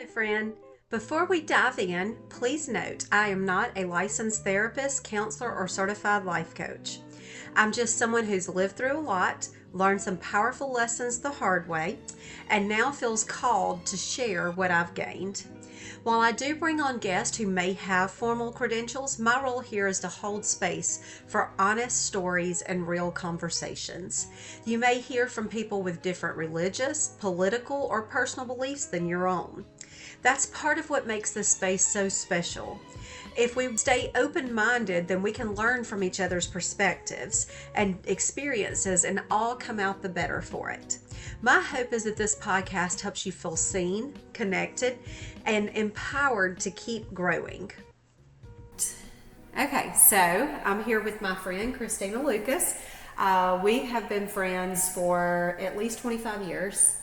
Hello, friend. Before we dive in, please note I am not a licensed therapist, counselor, or certified life coach. I'm just someone who's lived through a lot, learned some powerful lessons the hard way, and now feels called to share what I've gained. While I do bring on guests who may have formal credentials, my role here is to hold space for honest stories and real conversations. You may hear from people with different religious, political, or personal beliefs than your own. That's part of what makes this space so special. If we stay open-minded, then we can learn from each other's perspectives and experiences and all come out the better for it. My hope is that this podcast helps you feel seen, connected, and empowered to keep growing. Okay, so I'm here with my friend Kristina Lucas. We have been friends for at least 25 years.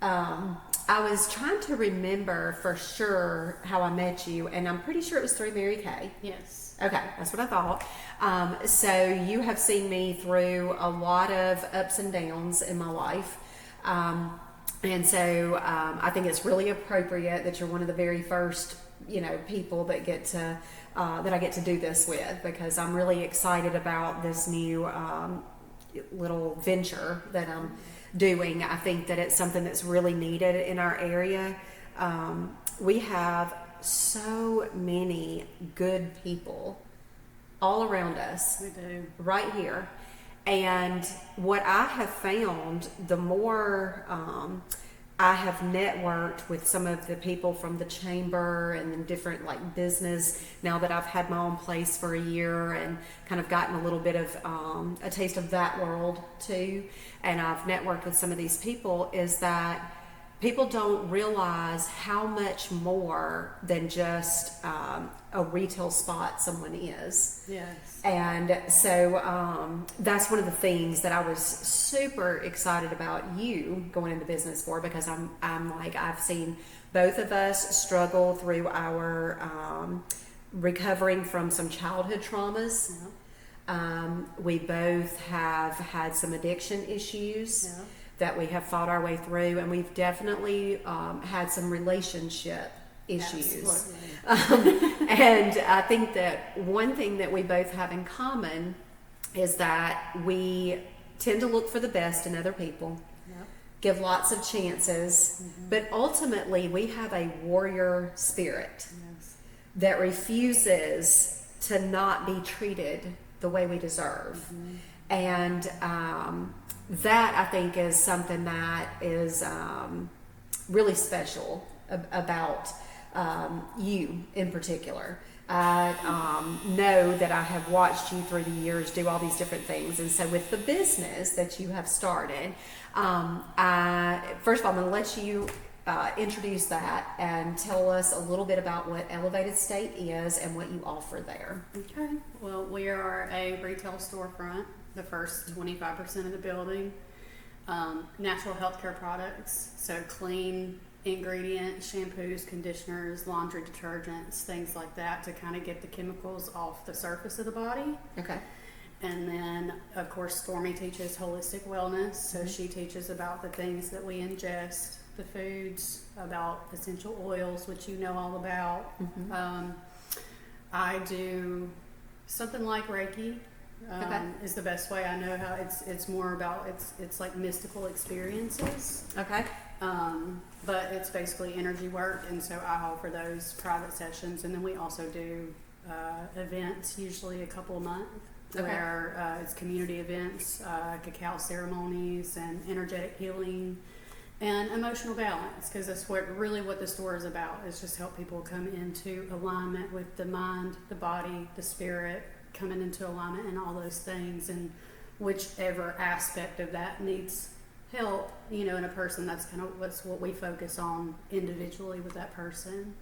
I was trying to remember for sure how I met you, and I'm pretty sure it was through Mary Kay. Yes. Okay, that's what I thought. So you have seen me through a lot of ups and downs in my life. And so I think it's really appropriate that you're one of the very first, people that get to that I get to do this with, because I'm really excited about this new little venture that I'm doing. I think that it's something that's really needed in our area. We have so many good people all around us. We do. Right here. And what I have found, the more I have networked with some of the people from the chamber and different business, now that I've had my own place for a year and kind of gotten a little bit of a taste of that world too, and I've networked with some of these people, is that people don't realize how much more than just a retail spot someone is. Yes. And so that's one of the things that I was super excited about you going into business for, because I've seen both of us struggle through our recovering from some childhood traumas. Yeah. We both have had some addiction issues. Yeah. That we have fought our way through, and we've definitely had some relationship issues. And I think that one thing that we both have in common is that we tend to look for the best in other people, give lots of chances, but ultimately we have a warrior spirit that refuses to not be treated the way we deserve. And that, I think, is something that is really special about you in particular. I know that I have watched you through the years do all these different things. And so with the business that you have started, first of all, I'm going to let you introduce that and tell us a little bit about what Elevated State is and what you offer there. Okay. Well, we are a retail storefront, the first 25% of the building. Natural healthcare products, so clean ingredients, shampoos, conditioners, laundry detergents, things like that, to kind of get the chemicals off the surface of the body. Okay. And then, of course, Stormy teaches holistic wellness, so she teaches about the things that we ingest, the foods, about essential oils, which you know all about. I do something like Reiki. Is the best way I know how. It's more about it's like mystical experiences. Okay. But it's basically energy work, and so I offer those private sessions, and then we also do events, usually a couple a month, where it's community events, cacao ceremonies, and energetic healing, and emotional balance, because that's what the store is about. Is just help people come into alignment with the mind, the body, the spirit, coming into alignment and all those things, and whichever aspect of that needs help, in a person, that's kind of what we focus on individually with that person.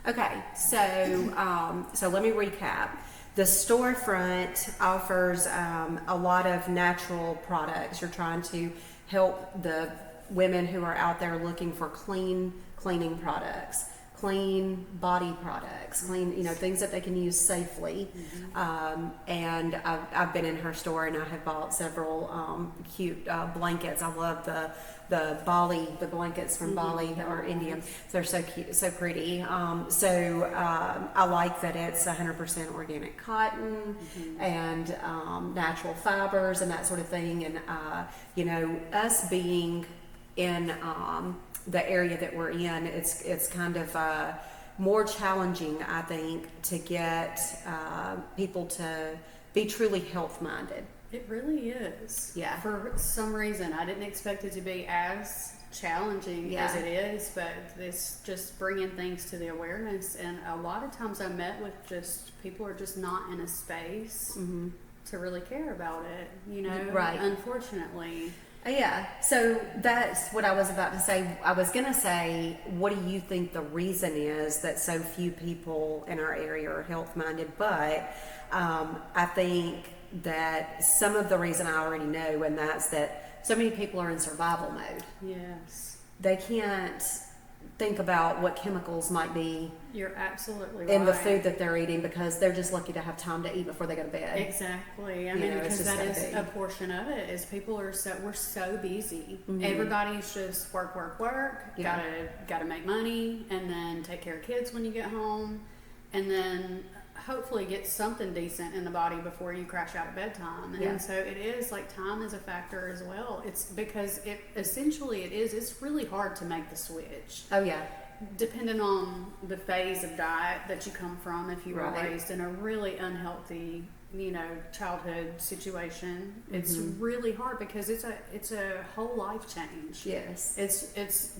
Okay. So let me recap. The storefront offers a lot of natural products. You're trying to help the women who are out there looking for cleaning products, clean body products, clean, things that they can use safely. And I've been in her store and I have bought several cute blankets. I love the blankets from Bali or India. They're so cute, so pretty. I like that it's 100% organic cotton and natural fibers and that sort of thing. And us being in the area that we're in, it's kind of more challenging, I think, to get people to be truly health minded. It really is. Yeah. For some reason, I didn't expect it to be as challenging as it is, but it's just bringing things to the awareness. And a lot of times I met with just people are just not in a space to really care about it, Right. Unfortunately. Yeah, so that's what I was about to say. I was going to say, what do you think the reason is that so few people in our area are health-minded? But I think that some of the reason I already know, and that's that so many people are in survival mode. Yes. They can't think about what chemicals might be You're absolutely in right. the food that they're eating because they're just lucky to have time to eat before they go to bed. Exactly. I mean, because that is a portion of it. Is people are we're so busy. Everybody's just work. Yeah. Gotta make money, and then take care of kids when you get home, and then hopefully get something decent in the body before you crash out at bedtime. Yeah. And so it is like time is a factor as well. It's because it's really hard to make the switch. Oh yeah. Depending on the phase of diet that you come from, if you were Right. raised in a really unhealthy, childhood situation, it's really hard because it's a whole life change. Yes. It's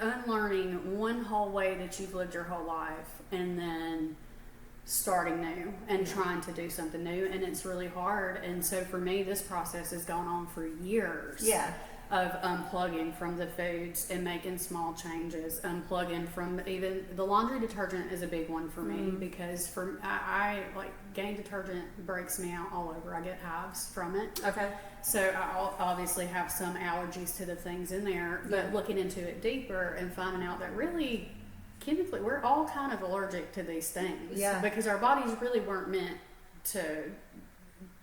unlearning one whole way that you've lived your whole life, and then starting new and trying to do something new, and it's really hard. And so for me, this process has gone on for years. Yeah. Of unplugging from the foods and making small changes, unplugging from even the laundry detergent is a big one for me because I like Gain detergent breaks me out all over. I get hives from it. Okay. So I obviously have some allergies to the things in there, but looking into it deeper and finding out that really chemically we're all kind of allergic to these things. Yeah. Because our bodies really weren't meant to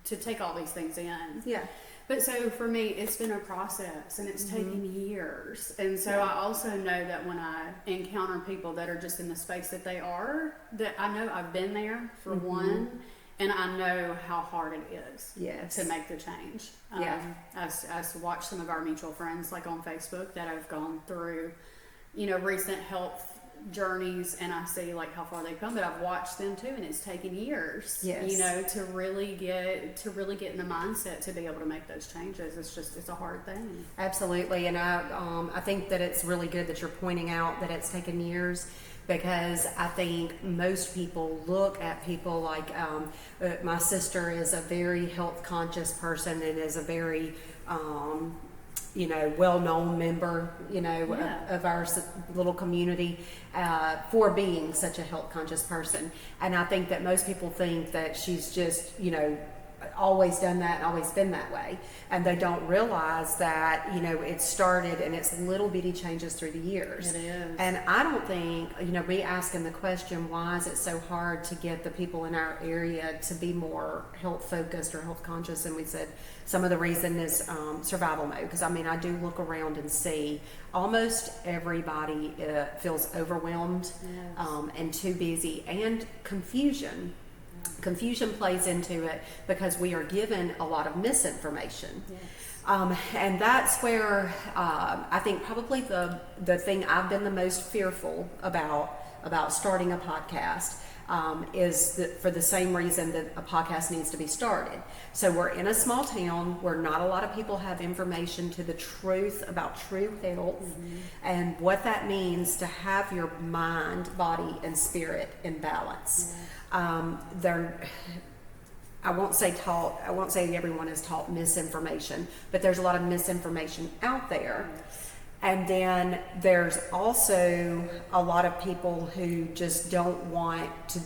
take all these things in. Yeah. But so for me, it's been a process and it's taken years. And so I also know that when I encounter people that are just in the space that they are, that I know I've been there for one, and I know how hard it is to make the change. Yeah. I watch some of our mutual friends like on Facebook that have gone through, recent health journeys, and I see like how far they've come, but I've watched them too, and it's taken years, to really get in the mindset to be able to make those changes. It's a hard thing. Absolutely. And I think that it's really good that you're pointing out that it's taken years, because I think most people look at people like my sister is a very health conscious person and is a very well-known member, of our little community for being such a health-conscious person. And I think that most people think that she's just, always done that and always been that way. And they don't realize that, it started and it's little bitty changes through the years. It is. And I don't think, me asking the question, why is it so hard to get the people in our area to be more health-focused or health-conscious? And we said some of the reason is survival mode. Because, I do look around and see almost everybody feels overwhelmed and too busy, and confusion. Confusion plays into it because we are given a lot of misinformation. Yes. And that's where I think probably the thing I've been the most fearful about starting a podcast is that for the same reason that a podcast needs to be started. So we're in a small town where not a lot of people have information to the truth about true health and what that means to have your mind, body, and spirit in balance. I won't say everyone is taught misinformation, but there's a lot of misinformation out there. And then there's also a lot of people who just don't want to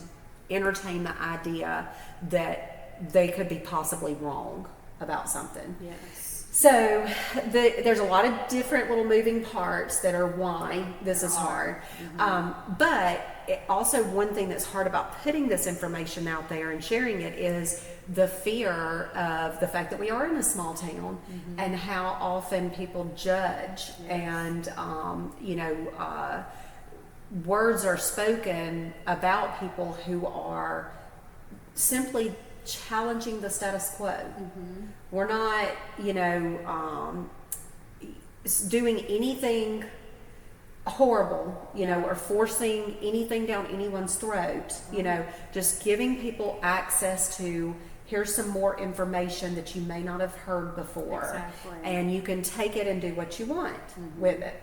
entertain the idea that they could be possibly wrong about something. Yes. So there's a lot of different little moving parts that are why this is hard. But also one thing that's hard about putting this information out there and sharing it is the fear of the fact that we are in a small town and how often people judge and, words are spoken about people who are simply challenging the status quo. We're not, doing anything horrible, or forcing anything down anyone's throat, just giving people access to here's some more information that you may not have heard before. Exactly. And you can take it and do what you want with it.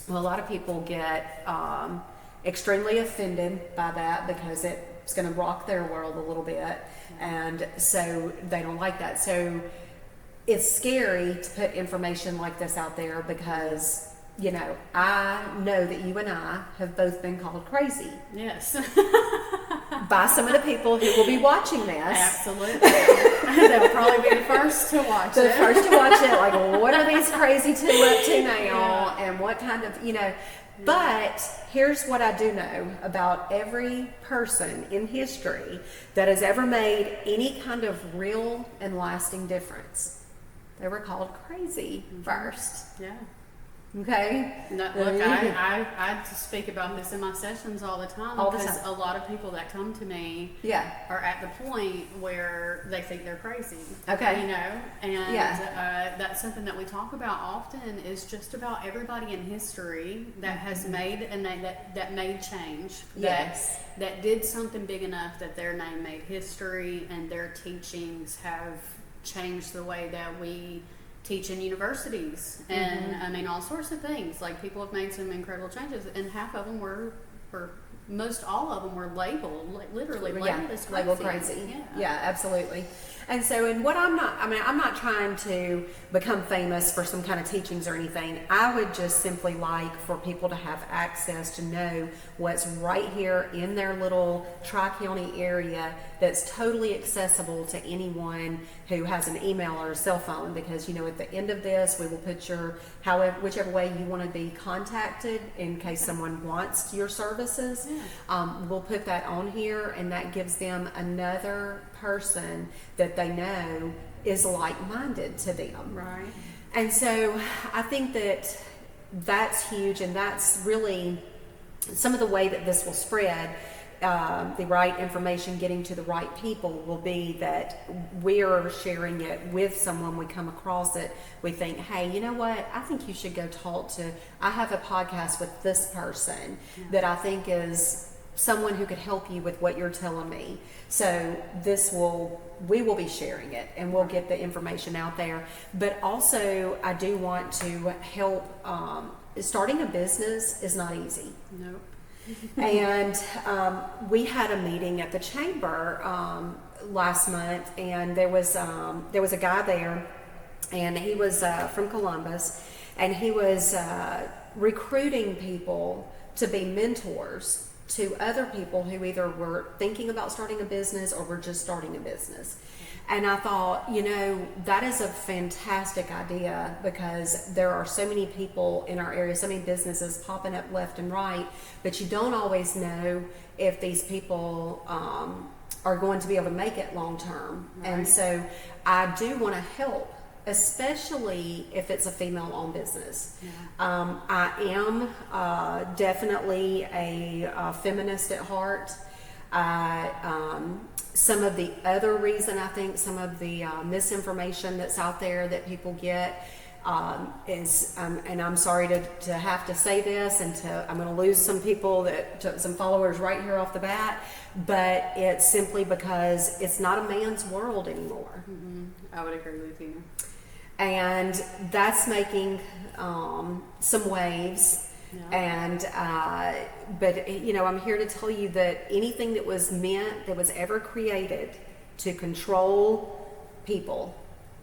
Well, a lot of people get extremely offended by that because it's going to rock their world a little bit, and so they don't like that. So it's scary to put information like this out there because, I know that you and I have both been called crazy. Yes. By some of the people who will be watching this. Absolutely. They'll probably be the first to watch it. The first to watch it, like, what are these crazy two up to now? And what kind of, But here's what I do know about every person in history that has ever made any kind of real and lasting difference. They were called crazy first. Yeah. Okay? No, look, I speak about this in my sessions all the time because a lot of people that come to me are at the point where they think they're crazy. Okay. And that's something that we talk about often is just about everybody in history that has made and that made change. Yes. That did something big enough that their name made history and their teachings have changed the way that we teach in universities and all sorts of things. Like, people have made some incredible changes, and half of them were most all of them were labeled, literally labeled as crazy. Labeled crazy. Yeah, absolutely. And so, I'm not trying to become famous for some kind of teachings or anything. I would just simply like for people to have access to know what's right here in their little Tri-County area that's totally accessible to anyone who has an email or a cell phone, because, at the end of this, we will put whichever way you want to be contacted in case someone wants your services. We'll put that on here, and that gives them another person that they know is like-minded to them. Right. And so I think that that's huge, and that's really some of the way that this will spread. The right information getting to the right people will be that we're sharing it with someone. We come across it, we think, hey, you know what, I think you should go talk to, I have a podcast with this person that I think is someone who could help you with what you're telling me. So we will be sharing it, and we'll get the information out there. But also, I do want to help. Starting a business is not easy. Nope. And we had a meeting at the chamber last month, and there was a guy there, and he was from Columbus, and he was recruiting people to be mentors to other people who either were thinking about starting a business or were just starting a business. And I thought, that is a fantastic idea, because there are so many people in our area, so many businesses popping up left and right, but you don't always know if these people are going to be able to make it long term. Right. And so I do want to help, especially if it's a female-owned business. Yeah. I am definitely a feminist at heart. Some of the other reason I think some of the misinformation that's out there that people get is, and I'm sorry to have to say this, and I'm going to lose some people, some followers right here off the bat, but it's simply because it's not a man's world anymore. Mm-hmm. I would agree with you. And that's making some waves. Yeah. And but I'm here to tell you that anything that was ever created to control people,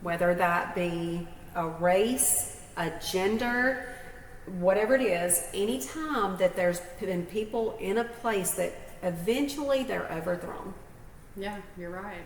whether that be a race, a gender, whatever it is, anytime that there's been people in a place that eventually they're overthrown. Yeah, you're right.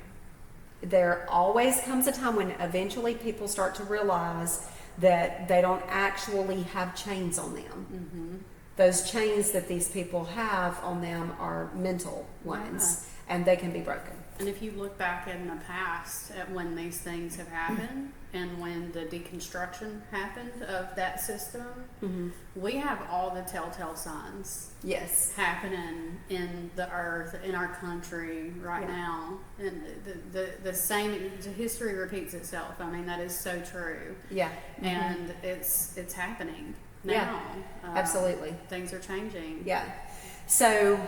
there always comes a time when eventually people start to realize that they don't actually have chains on them. Mm-hmm. Those chains that these people have on them are mental ones, and they can be broken. And if you look back in the past at when these things have happened and when the deconstruction happened of that system, we have all the telltale signs Yes. happening in the earth, in our country right now. And the same, the history repeats itself. I mean, that is so true. Yeah. And it's happening now. Yeah, absolutely. Things are changing. Yeah. So,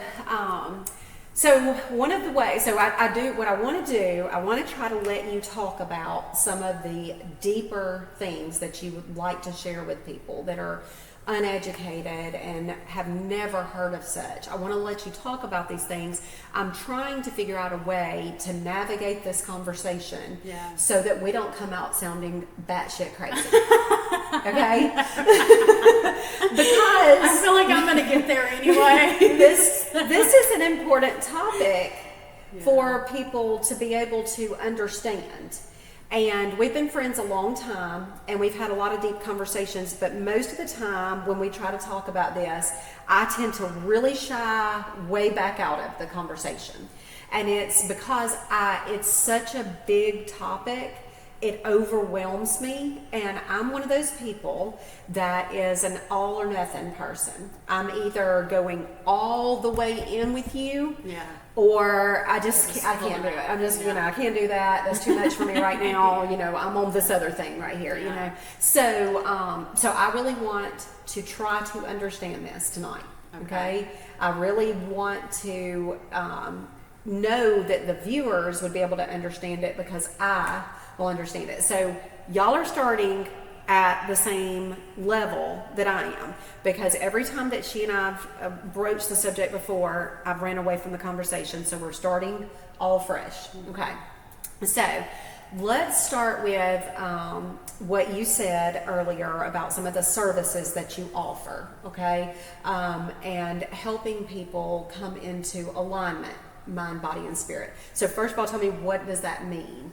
so one of the ways, so I do, what I want to do, I want to try to let you talk about some of the deeper things that you would like to share with people that are uneducated and have never heard of such. I want to let you talk about these things. I'm trying to figure out a way to navigate this conversation so that we don't come out sounding batshit crazy. Okay? Because I feel like I'm going to get there anyway. this is an important topic for people to be able to understand. And we've been friends a long time, and we've had a lot of deep conversations, but most of the time when we try to talk about this, I tend to really shy way back out of the conversation. And it's because it's such a big topic, it overwhelms me, and I'm one of those people that is an all or nothing person. I'm either going all the way in with you, or I can't do it. I'm just, I can't do that. That's too much for me right now. I'm on this other thing right here, So, so I really want to try to understand this tonight. Okay. I really want to know that the viewers would be able to understand it because I will understand it. So y'all are starting at the same level that I am, because every time that she and I've broached the subject before, I've ran away from the conversation. So we're starting all fresh. Okay. So let's start with what you said earlier about some of the services that you offer. Okay. And helping people come into alignment, mind, body, and spirit. So first of all, tell me, what does that mean?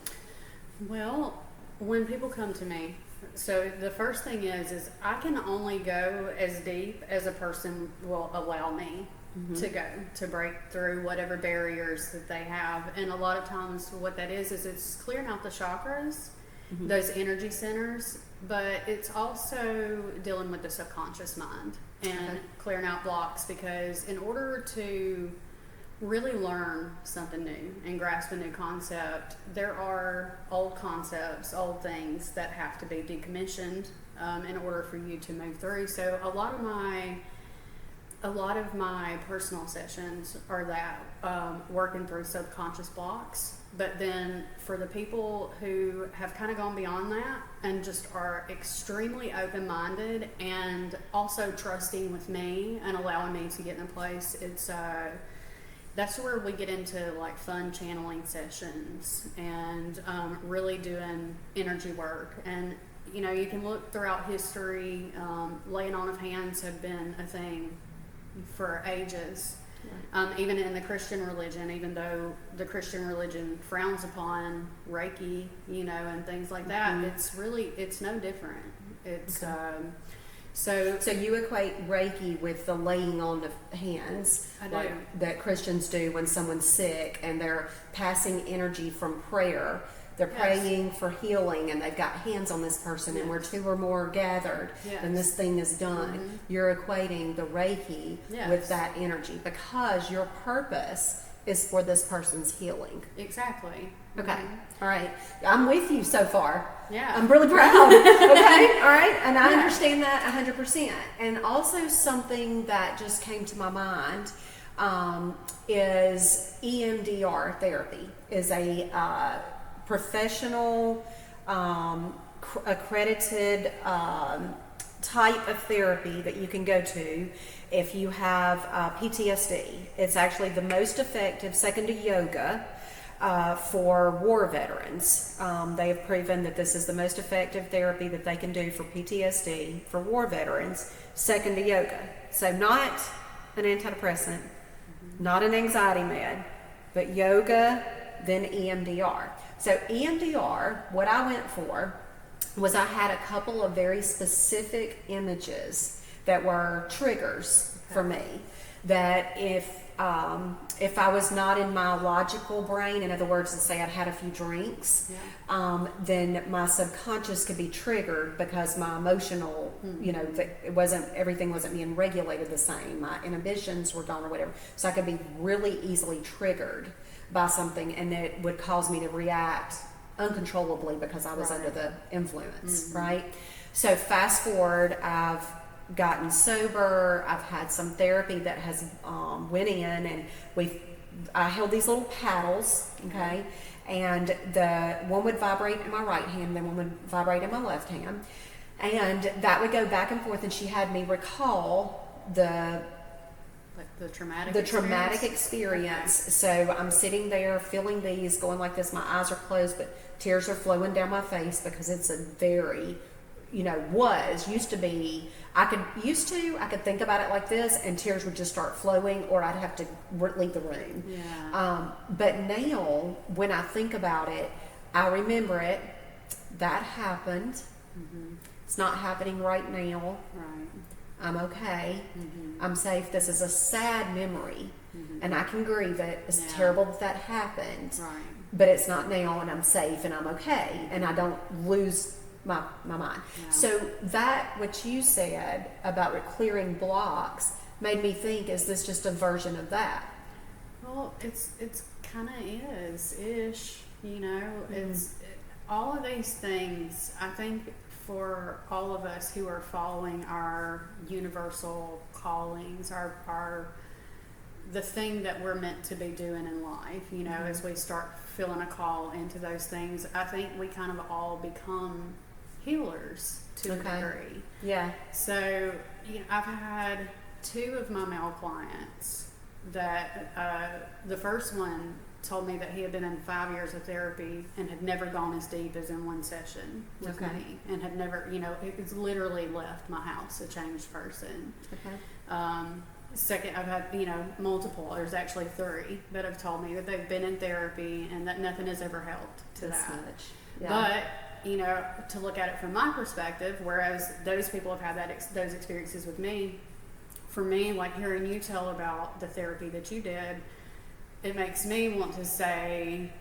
Well, when people come to me, so the first thing is I can only go as deep as a person will allow me to go, to break through whatever barriers that they have. And a lot of times what that is it's clearing out the chakras, those energy centers, but it's also dealing with the subconscious mind and clearing out blocks, because in order to really learn something new and grasp a new concept, there are old concepts, old things that have to be decommissioned in order for you to move through. So a lot of my personal sessions are that working through subconscious blocks. But then for the people who have kind of gone beyond that and just are extremely open-minded and also trusting with me and allowing me to get in a place, that's where we get into like fun channeling sessions and really doing energy work. And you can look throughout history, laying on of hands have been a thing for ages. Even in the Christian religion, even though the Christian religion frowns upon Reiki, and things like that, it's no different. It's So you equate Reiki with the laying on of hands, that Christians do when someone's sick and they're passing energy from prayer. They're praying for healing, and they've got hands on this person, and where two or more are gathered, then this thing is done. You're equating the Reiki with that energy because your purpose is for this person's healing. Exactly. Okay. All right. I'm with you so far. Yeah. I'm really proud. Okay. All right. And I understand that 100%. And also something that just came to my mind is EMDR therapy is a professional, accredited type of therapy that you can go to if you have PTSD. It's actually the most effective, second to yoga, for war veterans. They have proven that this is the most effective therapy that they can do for PTSD for war veterans, second to yoga. So not an antidepressant, not an anxiety med, but yoga then EMDR. So EMDR, what I went for was I had a couple of very specific images that were triggers for me. That if I was not in my logical brain, in other words, let's say I'd had a few drinks, then my subconscious could be triggered because my emotional, everything wasn't being regulated the same. My inhibitions were gone or whatever. So I could be really easily triggered by something, and it would cause me to react uncontrollably because I was under the influence, right? So fast forward, I've gotten sober. I've had some therapy that has went in, and I held these little paddles, okay, and the one would vibrate in my right hand, then one would vibrate in my left hand, and that would go back and forth, and she had me recall the traumatic experience. Okay. So I'm sitting there feeling these, going like this. My eyes are closed, but tears are flowing down my face because it's a very, used to be, I could think about it like this and tears would just start flowing, or I'd have to leave the room. Yeah. But now when I think about it, I remember it. That happened. Mm-hmm. It's not happening right now. Right. I'm okay. Mm-hmm. I'm safe. This is a sad memory, and I can grieve it. It's terrible that happened. Right. But it's not now, and I'm safe, and I'm okay, and I don't lose my mind. Yeah. So that, what you said about clearing blocks, made me think, is this just a version of that? Well, it's kind of is-ish, it's all of these things. I think for all of us who are following our universal callings, our the thing that we're meant to be doing in life, as we start feeling a call into those things, I think we kind of all become healers to a degree. Yeah. So, I've had 2 of my male clients that the first one told me that he had been in 5 years of therapy and had never gone as deep as in one session with me, and had never, it's literally left my house a changed person. Okay. Second, I've had, multiple, there's actually 3 that have told me that they've been in therapy and that nothing has ever helped to That's that. much. Yeah. But, to look at it from my perspective, whereas those people have had those experiences with me, for me, like hearing you tell about the therapy that you did, it makes me want to say,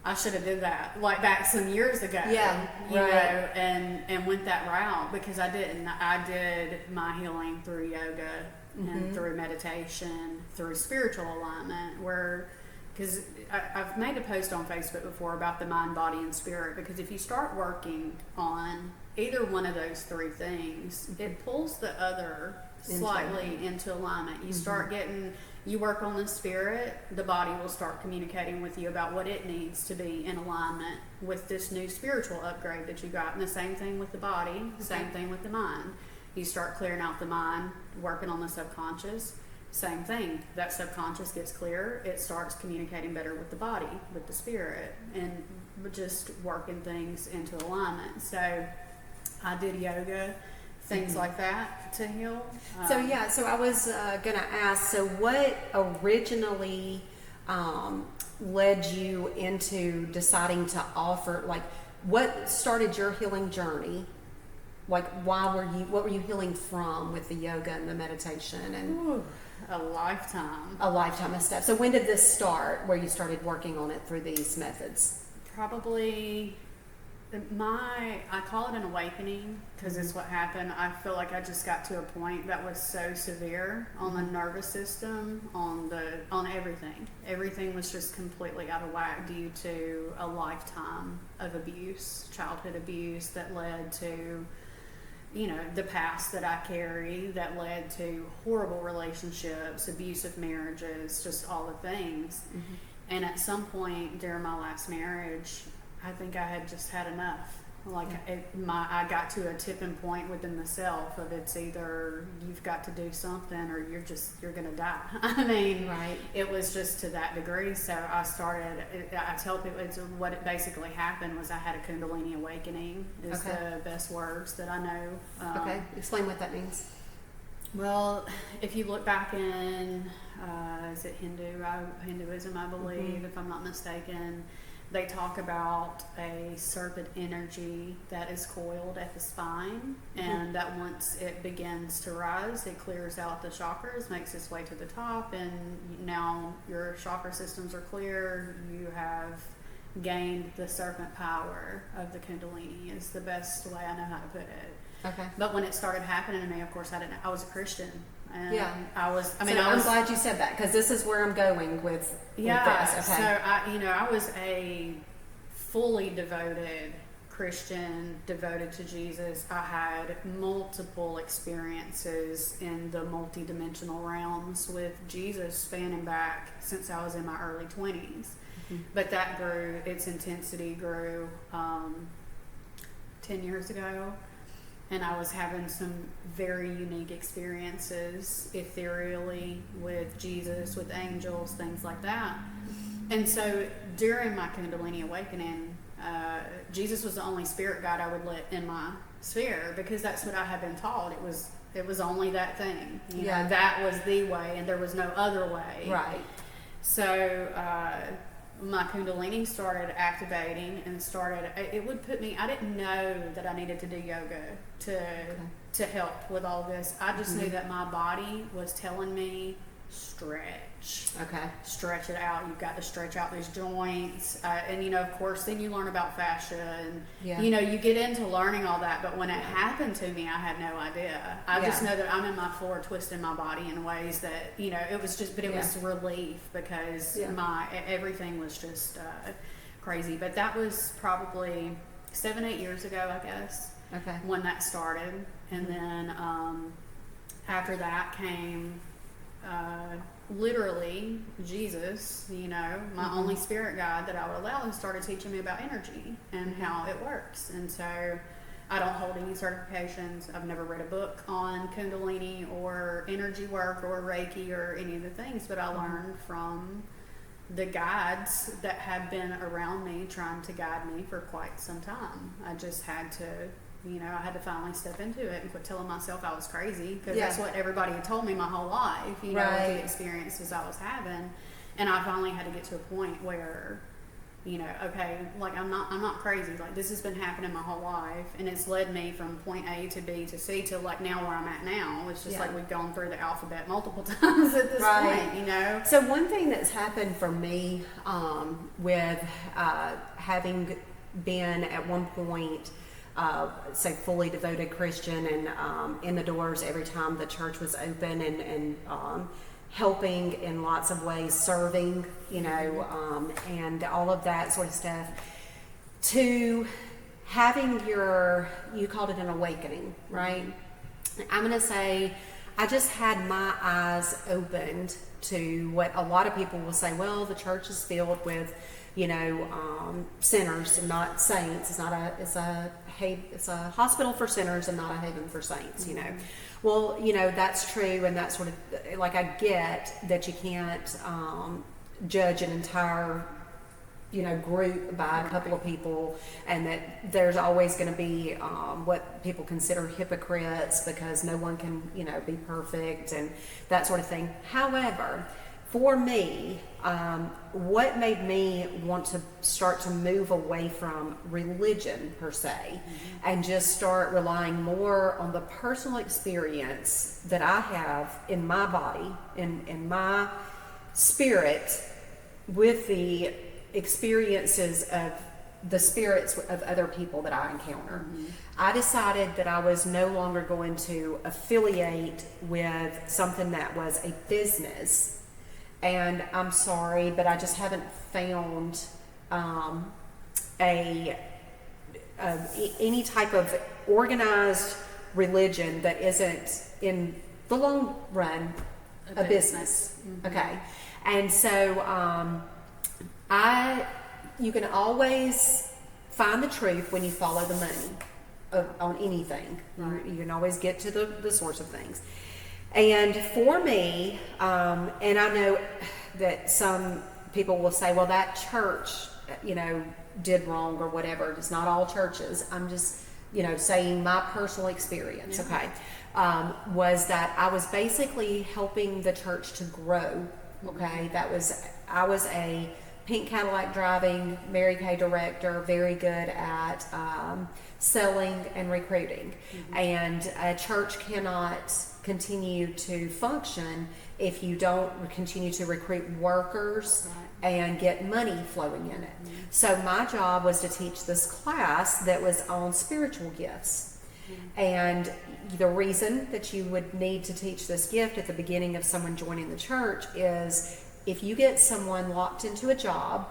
I should have did that, like back some years ago. Yeah, you know, and went that route, because I didn't. I did my healing through yoga and through meditation, through spiritual alignment, because I've made a post on Facebook before about the mind, body, and spirit, because if you start working on either one of those 3 things, it pulls the other slightly into alignment. You you work on the spirit, the body will start communicating with you about what it needs to be in alignment with this new spiritual upgrade that you got. And the same thing with the body, same thing with the mind. You start clearing out the mind, working on the subconscious, same thing. That subconscious gets clearer, it starts communicating better with the body, with the spirit, and just working things into alignment. So I did yoga, things like that to heal. So I was going to ask, so what originally led you into deciding to offer, like what started your healing journey? Like what were you healing from with the yoga and the meditation? And a lifetime of stuff. So when did this start, where you started working on it through these methods? Probably I call it an awakening, because it's what happened. I feel like I just got to a point that was so severe on the nervous system, on everything. Everything was just completely out of whack due to a lifetime of abuse, childhood abuse, that led to, the past that I carry, that led to horrible relationships, abusive marriages, just all the things. And at some point during my last marriage, I think I had just had enough. Like I got to a tipping point within the self of, it's either you've got to do something or you're gonna die. I mean, right. It was just to that degree. So I tell people, what it basically happened was I had a Kundalini awakening, is the best words that I know. Okay, explain what that means. Well, if you look back in, is it Hinduism, I believe, if I'm not mistaken, they talk about a serpent energy that is coiled at the spine, and that once it begins to rise, it clears out the chakras, makes its way to the top, and now your chakra systems are clear. You have gained the serpent power of the Kundalini, is the best way I know how to put it. Okay. But when it started happening to me, of course, I didn't. I was a Christian, and Yeah. I'm glad you said that, because this is where I'm going with this. Okay. So I was a fully devoted Christian, devoted to Jesus. I had multiple experiences in the multi-dimensional realms with Jesus, spanning back since I was in my early 20s. But that grew. Its intensity grew 10 years ago. And I was having some very unique experiences ethereally with Jesus, with angels, things like that. And so during my Kundalini awakening, Jesus was the only spirit guide I would let in my sphere, because that's what I had been taught. It was only that thing. You know, that was the way, and there was no other way. Right. So my Kundalini started activating and it would put me, I didn't know that I needed to do yoga to help with all this. I just knew that my body was telling me, stretch. Okay. Stretch it out. You've got to stretch out these joints. And, of course, then you learn about fascia and, you get into learning all that. But when it happened to me, I had no idea. I just know that I'm in my floor twisting my body in ways that, it was just, but it was relief, because everything was just crazy. But that was probably 7-8 years ago, I guess, when that started. And then after that came literally Jesus, my only spirit guide that I would allow, and started teaching me about energy and how it works. And so I don't hold any certifications. I've never read a book on Kundalini or energy work or Reiki or any of the things, but I learned from the guides that have been around me, trying to guide me for quite some time. I just had to I had to finally step into it and quit telling myself I was crazy, because that's what everybody had told me my whole life, with the experiences I was having. And I finally had to get to a point where, okay, like I'm not crazy. Like, this has been happening my whole life, and it's led me from point A to B to C to like now where I'm at now. It's just like we've gone through the alphabet multiple times at this point, So one thing that's happened for me with having been at one point say fully devoted Christian, and in the doors every time the church was open, and helping in lots of ways, serving, and all of that sort of stuff, to having you called it an awakening, right? I'm going to say I just had my eyes opened to what a lot of people will say, well, the church is filled with sinners and not saints. It's a hospital for sinners and not a haven for saints. Well, that's true, and that's sort of like, I get that you can't judge an entire group by a couple of people, and that there's always going to be what people consider hypocrites, because no one can be perfect and that sort of thing. However, for me, what made me want to start to move away from religion per se, and just start relying more on the personal experience that I have in my body, in my spirit, with the experiences of the spirits of other people that I encounter. I decided that I was no longer going to affiliate with something that was a business. And I'm sorry, but I just haven't found any type of organized religion that isn't, in the long run, a business. Okay, and so you can always find the truth when you follow the money on anything. You can always get to the source of things. And for me, and I know that some people will say, well, that church, did wrong or whatever. It's not all churches. saying my personal experience, okay, was that I was basically helping the church to grow, okay? I was a pink Cadillac driving Mary Kay director, very good at selling and recruiting. And a church cannot continue to function if you don't continue to recruit workers and get money flowing in it. So my job was to teach this class that was on spiritual gifts. And the reason that you would need to teach this gift at the beginning of someone joining the church is if you get someone locked into a job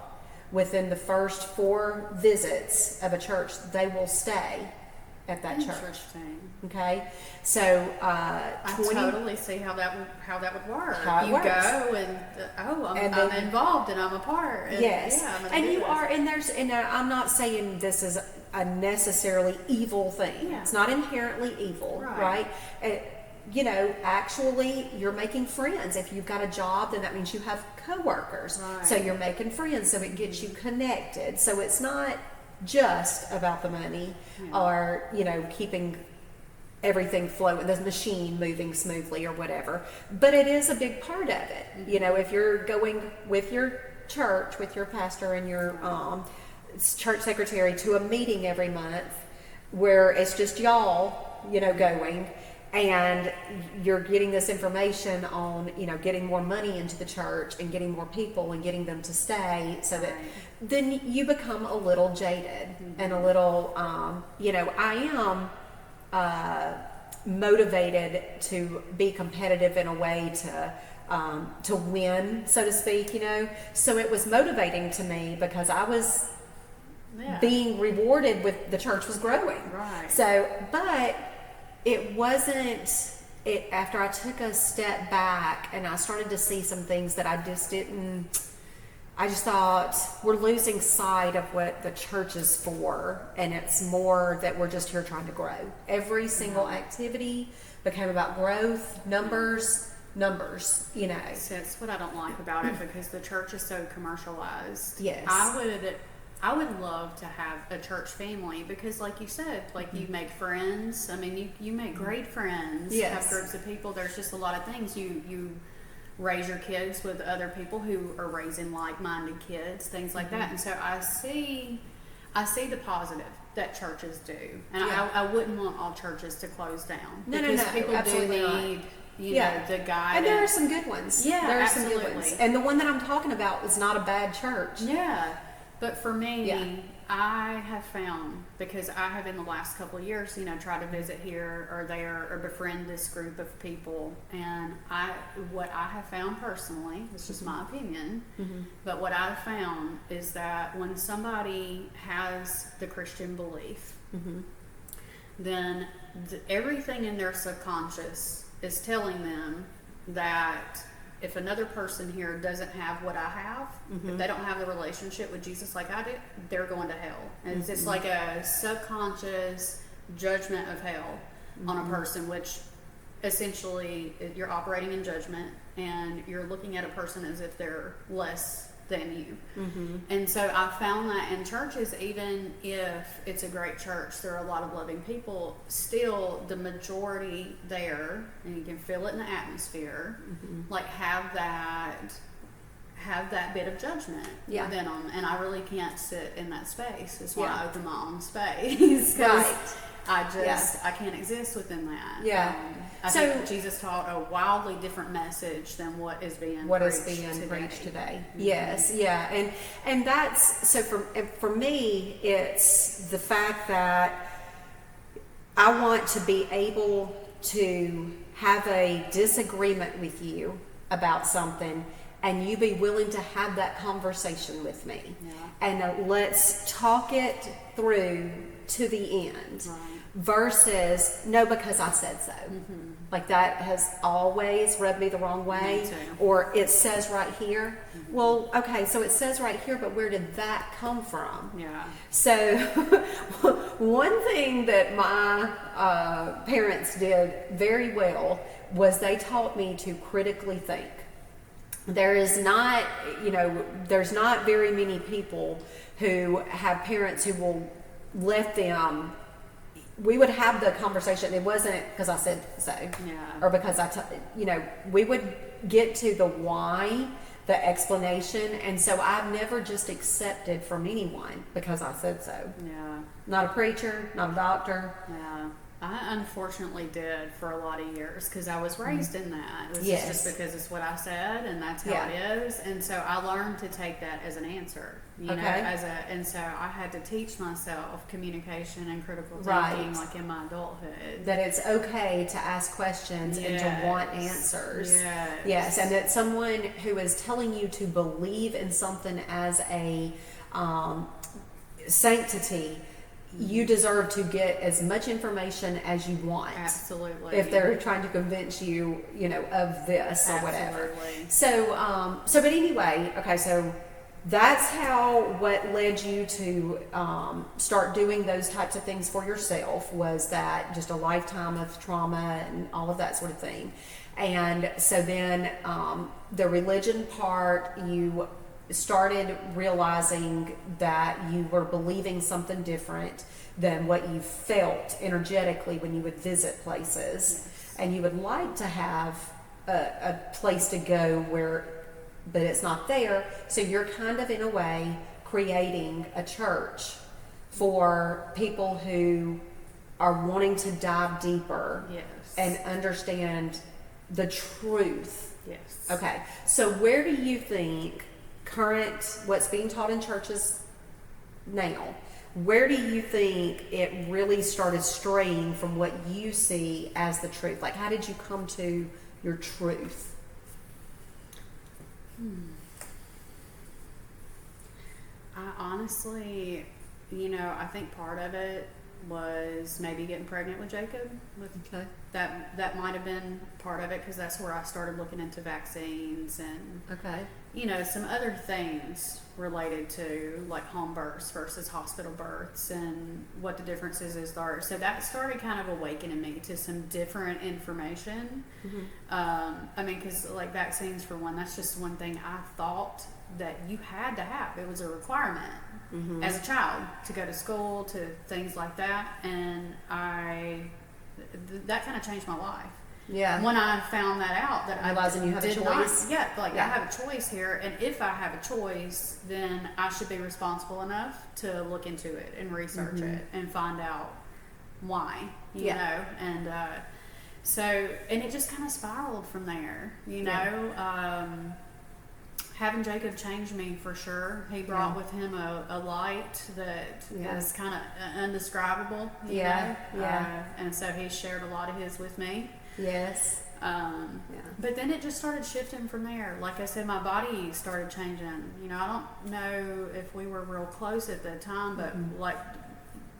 within the first 4 visits of a church, they will stay at that church. Interesting. Okay, so I totally see how that would work. How it you works. Go and I'm involved and I'm a part. And, yes, yeah, I'm and you this. are, and I'm not saying this is a necessarily evil thing. Yeah. It's not inherently evil, right? Actually, you're making friends. If you've got a job, then that means you have coworkers. Right. So you're making friends, so it gets you connected. So it's not just about the money or, keeping everything flowing, the machine moving smoothly or whatever. But it is a big part of it. If you're going with your church, with your pastor and your church secretary to a meeting every month where it's just y'all, going, and you're getting this information on, getting more money into the church and getting more people and getting them to stay, so that then you become a little jaded and a little, I am motivated to be competitive in a way to win, so to speak, So it was motivating to me because I was being rewarded with the church was growing. Right. So, but it wasn't, after I took a step back and I started to see some things that I just thought we're losing sight of what the church is for, and it's more that we're just here trying to grow. Every single activity became about growth, numbers, So that's what I don't like about it, because the church is so commercialized. Yes. I would love to have a church family, because like you said, you make friends. I mean, you make great friends. Yes. Have groups of people. There's just a lot of things. You raise your kids with other people who are raising like-minded kids, things like that. And so I see the positive that churches do. And I wouldn't want all churches to close down. No, because people absolutely do not. need the guidance. And there are some good ones. Yeah, there are absolutely. some good ones. And the one that I'm talking about is not a bad church. Yeah, but for me, Yeah. I have found, because I have in the last couple of years, tried to visit here or there or befriend this group of people, and what I have found personally, it's just my opinion, but what I've found is that when somebody has the Christian belief, then everything in their subconscious is telling them that if another person here doesn't have what I have, if they don't have the relationship with Jesus like I do, they're going to hell. And it's just like a subconscious judgment of hell on a person, which essentially you're operating in judgment and you're looking at a person as if they're less than you. And so I found that in churches, even if it's a great church, there are a lot of loving people, still the majority there, and you can feel it in the atmosphere, have that bit of judgment within them. And I really can't sit in that space. That's why I open my own space. Right. I can't exist within that. Yeah. I think Jesus taught a wildly different message than what is being preached today. Yes, yeah, and that's so for me, it's the fact that I want to be able to have a disagreement with you about something, and you be willing to have that conversation with me, and let's talk it through to the end. Right. Versus, no, because I said so. Like that has always rubbed me the wrong way. Me too. Or it says right here. Well, okay, so it says right here, but where did that come from? Yeah. So one thing that my parents did very well was they taught me to critically think. There's not very many people who have parents who will let them we would have the conversation. It wasn't because I said so, or because we would get to the why, the explanation, and so I've never just accepted from anyone because I said so. Yeah. Not a preacher, not a doctor. Yeah. I unfortunately did for a lot of years because I was raised in that. It was Yes. just because it's what I said and that's how it is. And so I learned to take that as an answer, you know, and so I had to teach myself communication and critical thinking like in my adulthood. That it's okay to ask questions and to want answers. Yes. And that someone who is telling you to believe in something as a sanctity, you deserve to get as much information as you want. Absolutely. If they're trying to convince you, of this or whatever. So, but anyway, okay, so that's what led you to start doing those types of things for yourself, was that just a lifetime of trauma and all of that sort of thing. And so then the religion part, you started realizing that you were believing something different than what you felt energetically when you would visit places. And you would like to have a place to go but it's not there. So you're kind of in a way creating a church for people who are wanting to dive deeper and understand the truth. Yes. Okay. So where do you think what's being taught in churches now, where do you think it really started straying from what you see as the truth? Like, how did you come to your truth? I honestly, I think part of it was maybe getting pregnant with Jacob. That might have been part of it, because that's where I started looking into vaccines and some other things related to like home births versus hospital births and what the differences are. So that started kind of awakening me to some different information. Because like vaccines, for one, that's just one thing I thought that you had to have. It was a requirement as a child to go to school, to things like that, and that kind of changed my life. Yeah. When I found that out, that realizing you have a choice. I have a choice here, and if I have a choice, then I should be responsible enough to look into it and research it and find out why. You know, and and it just kind of spiraled from there. Having Jacob changed me for sure. He brought with him a light that is kind of undescribable. You know? And so he shared a lot of his with me. Yes. But then it just started shifting from there. Like I said, my body started changing. I don't know if we were real close at the time, but like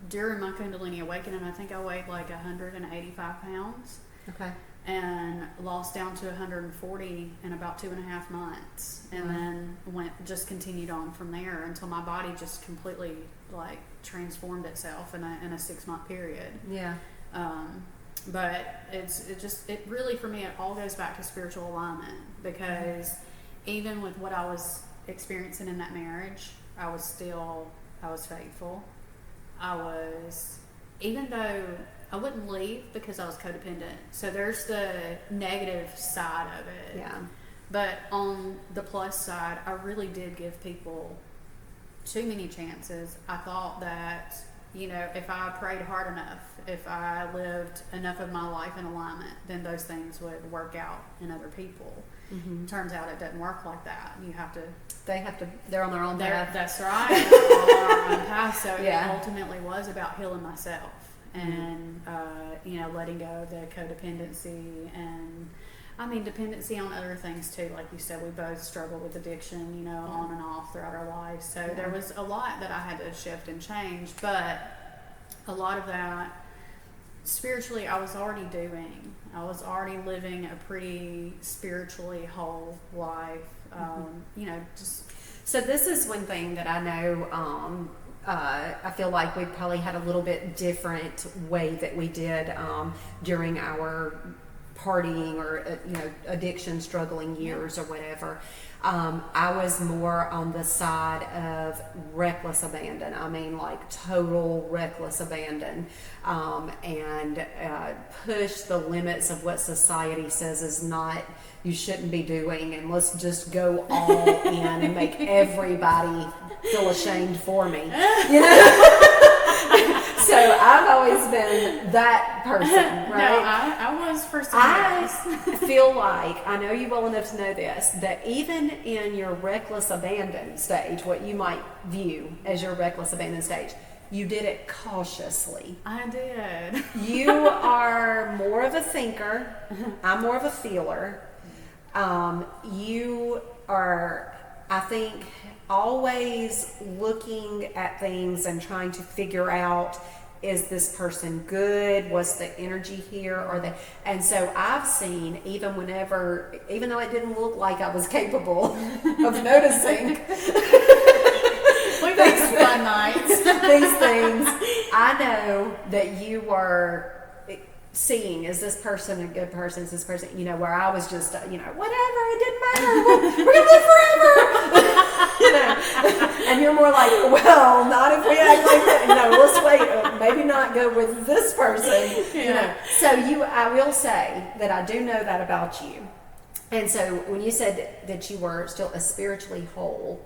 during my Kundalini awakening, I think I weighed like 185 pounds. Okay. And lost down to 140 in about 2.5 months, and then just continued on from there until my body just completely like transformed itself in a 6-month period. But it really, for me, it all goes back to spiritual alignment, because even with what I was experiencing in that marriage, I was faithful. Even though I wouldn't leave because I was codependent. So there's the negative side of it. Yeah. But on the plus side, I really did give people too many chances. I thought that, if I prayed hard enough, if I lived enough of my life in alignment, then those things would work out in other people. Turns out it doesn't work like that. They're on their own path. That's right. They're on their own path. So it ultimately was about healing myself. And letting go of the codependency and dependency on other things too. Like you said, we both struggle with addiction, on and off throughout our lives. So there was a lot that I had to shift and change, but a lot of that spiritually I was already doing. I was already living a pretty spiritually whole life. So this is one thing that I know. I feel like we probably had a little bit different way that we did during our partying or addiction struggling years or whatever. I was more on the side of reckless abandon. I mean, like total reckless abandon, and push the limits of what society says is not, you shouldn't be doing, and let's just go all in and make everybody feel ashamed for me. You know? So I've always been that person, right? No, I was for some years. I feel like, I know you well enough to know this, that even in your reckless abandon stage, what you might view as your reckless abandon stage, you did it cautiously. I did. You are more of a thinker. I'm more of a feeler. You are, I think, always looking at things and trying to figure out, is this person good? What's the energy here? And so I've seen, even though it didn't look like I was capable of noticing We've had some fun nights. these things, I know that you are seeing, is this person a good person? Is this person, where I was just, whatever, it didn't matter. We're going to live forever. And you're more like, well, not if we act like that. Let's wait. Maybe not go with this person. Yeah. So I will say that I do know that about you. And so when you said that you were still a spiritually whole,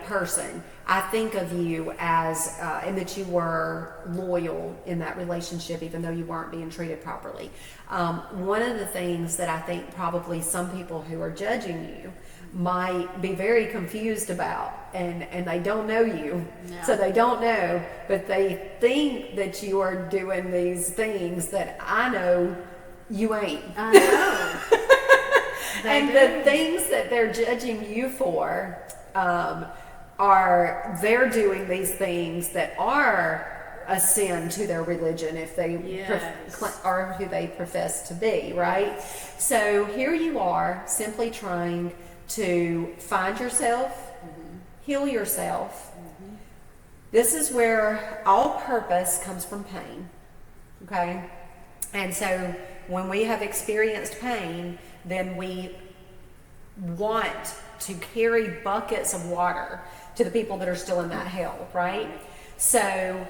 person, I think of you as, and that you were loyal in that relationship, even though you weren't being treated properly. One of the things that I think probably some people who are judging you might be very confused about, and they don't know you, so they don't know, but they think that you are doing these things that I know you ain't. I know. And the things that they're judging you for, they're doing these things that are a sin to their religion if they are who they profess to be, right? So here you are, simply trying to find yourself, heal yourself. This is where all purpose comes from pain, okay? And so when we have experienced pain, then we want to carry buckets of water to the people that are still in that hell, right? So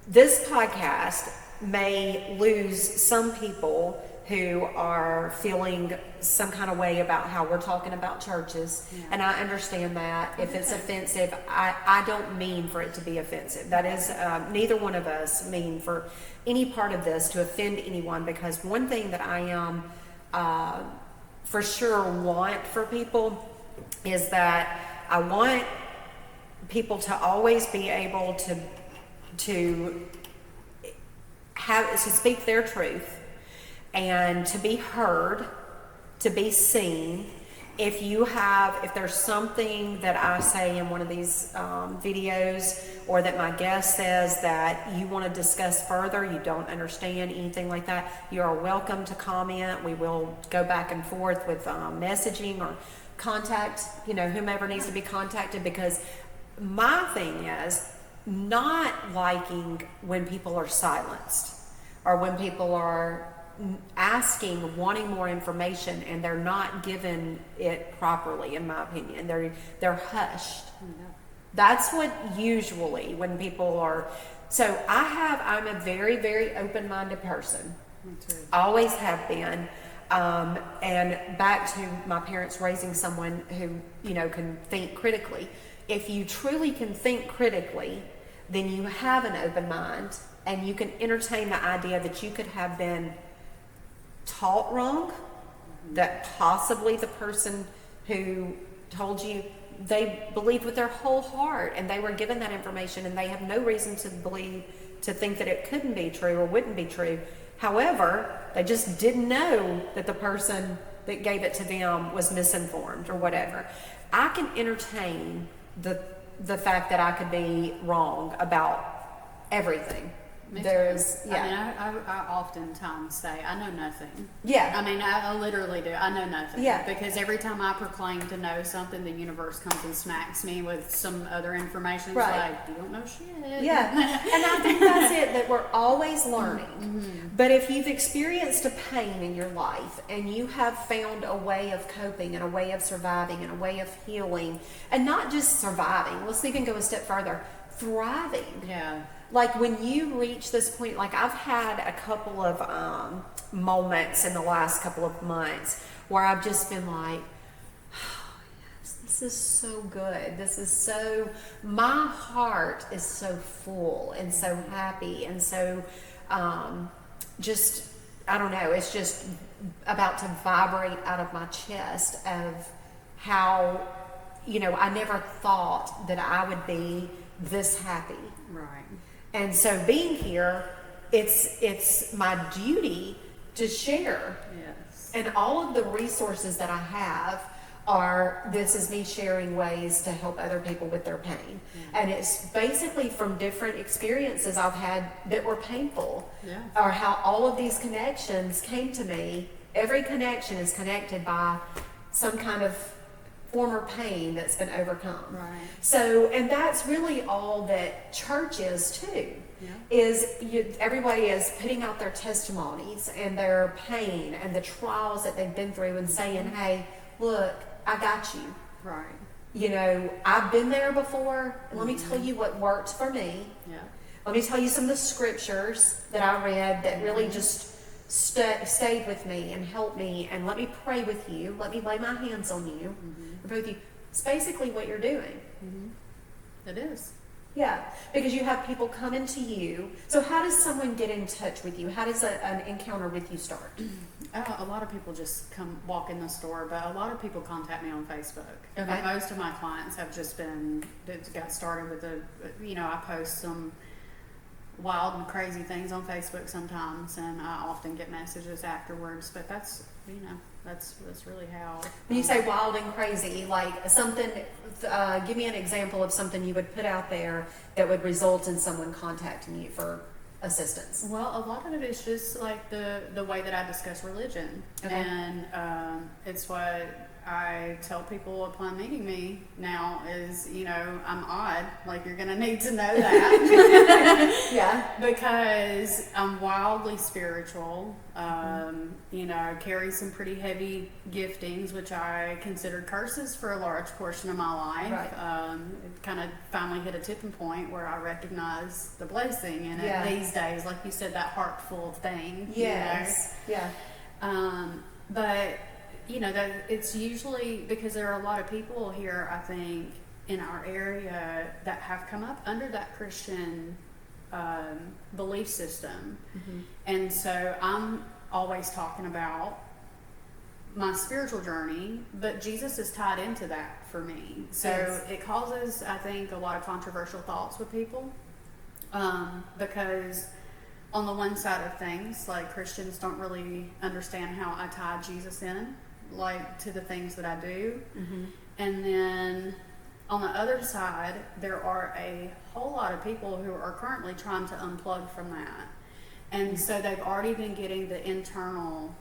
this podcast may lose some people who are feeling some kind of way about how we're talking about churches. And I understand that. If it's offensive, I don't mean for it to be offensive. That is, neither one of us mean for any part of this to offend anyone, because one thing that I am for sure want for people is that I want people to always be able to speak their truth and to be heard, to be seen. If there's something that I say in one of these videos, or that my guest says that you want to discuss further, you don't understand anything like that, you are welcome to comment. We will go back and forth with messaging or contact, whomever needs to be contacted, because my thing is not liking when people are silenced, or when people are asking, wanting more information, and they're not given it properly. In my opinion, they're hushed. That's what usually when people are. So I'm a very, very open-minded person. Me too. Always have been. And back to my parents raising someone who can think critically. If you truly can think critically, then you have an open mind, and you can entertain the idea that you could have been taught wrong, that possibly the person who told you, they believed with their whole heart, and they were given that information, and they have no reason to think that it couldn't be true or wouldn't be true. However, they just didn't know that the person that gave it to them was misinformed or whatever. I can entertain the fact that I could be wrong about everything. Me There's, too. yeah. I mean, I oftentimes say, I know nothing. Yeah. I mean, I literally do. I know nothing. Yeah. Because every time I proclaim to know something, the universe comes and smacks me with some other information. It's Right. like, you don't know shit. Yeah. And I think that's it, that we're always learning. Mm-hmm. But if you've experienced a pain in your life and you have found a way of coping and a way of surviving and a way of healing, and not just surviving, let's even go a step further, thriving. Yeah. Like when you reach this point, like I've had a couple of moments in the last couple of months where I've just been like, oh, yes, this is so good. This is so, my heart is so full and so happy and so just, I don't know, it's just about to vibrate out of my chest of how, you know, I never thought that I would be this happy. Right. And so being here, it's my duty to share. Yes. And all of the resources that I have this is me sharing ways to help other people with their pain. Mm-hmm. And it's basically from different experiences I've had that were painful. Yeah. Or how all of these connections came to me. Every connection is connected by some kind of former pain that's been overcome. Right. So, and that's really all that church is too. Yeah. Everybody is putting out their testimonies and their pain and the trials that they've been through and saying, hey, look, I got you. Right. You know, I've been there before. Let me tell you what worked for me. Yeah. Let me tell you some of the scriptures that I read that really just stayed with me and helped me, and let me pray with you. Let me lay my hands on you and pray with you. It's basically what you're doing. It is. Yeah, because you have people coming to you. So how does someone get in touch with you? How does an encounter with you start? A lot of people just walk in the store, but a lot of people contact me on Facebook. Okay. And most of my clients have just got started with I post some wild and crazy things on Facebook sometimes, and I often get messages afterwards, but that's really how. When you say wild and crazy, like something, give me an example of something you would put out there that would result in someone contacting you for assistance. Well, a lot of it is just like the way that I discuss religion. Okay. And it's what I tell people upon meeting me now is, I'm odd. Like, you're going to need to know that. Yeah. Because I'm wildly spiritual, carry some pretty heavy giftings, which I considered curses for a large portion of my life. Right. It kind of finally hit a tipping point where I recognize the blessing in it. Yeah. These days, like you said, that heartful thing. Yes. Yeah. But that it's usually because there are a lot of people here, I think, in our area that have come up under that Christian belief system. And so I'm always talking about my spiritual journey, but Jesus is tied into that for me. So Yes. it causes, I think, a lot of controversial thoughts with people, because on the one side of things, like, Christians don't really understand how I tie Jesus in, like, to the things that I do. And then on the other side, there are a whole lot of people who are currently trying to unplug from that. And so they've already been getting the internal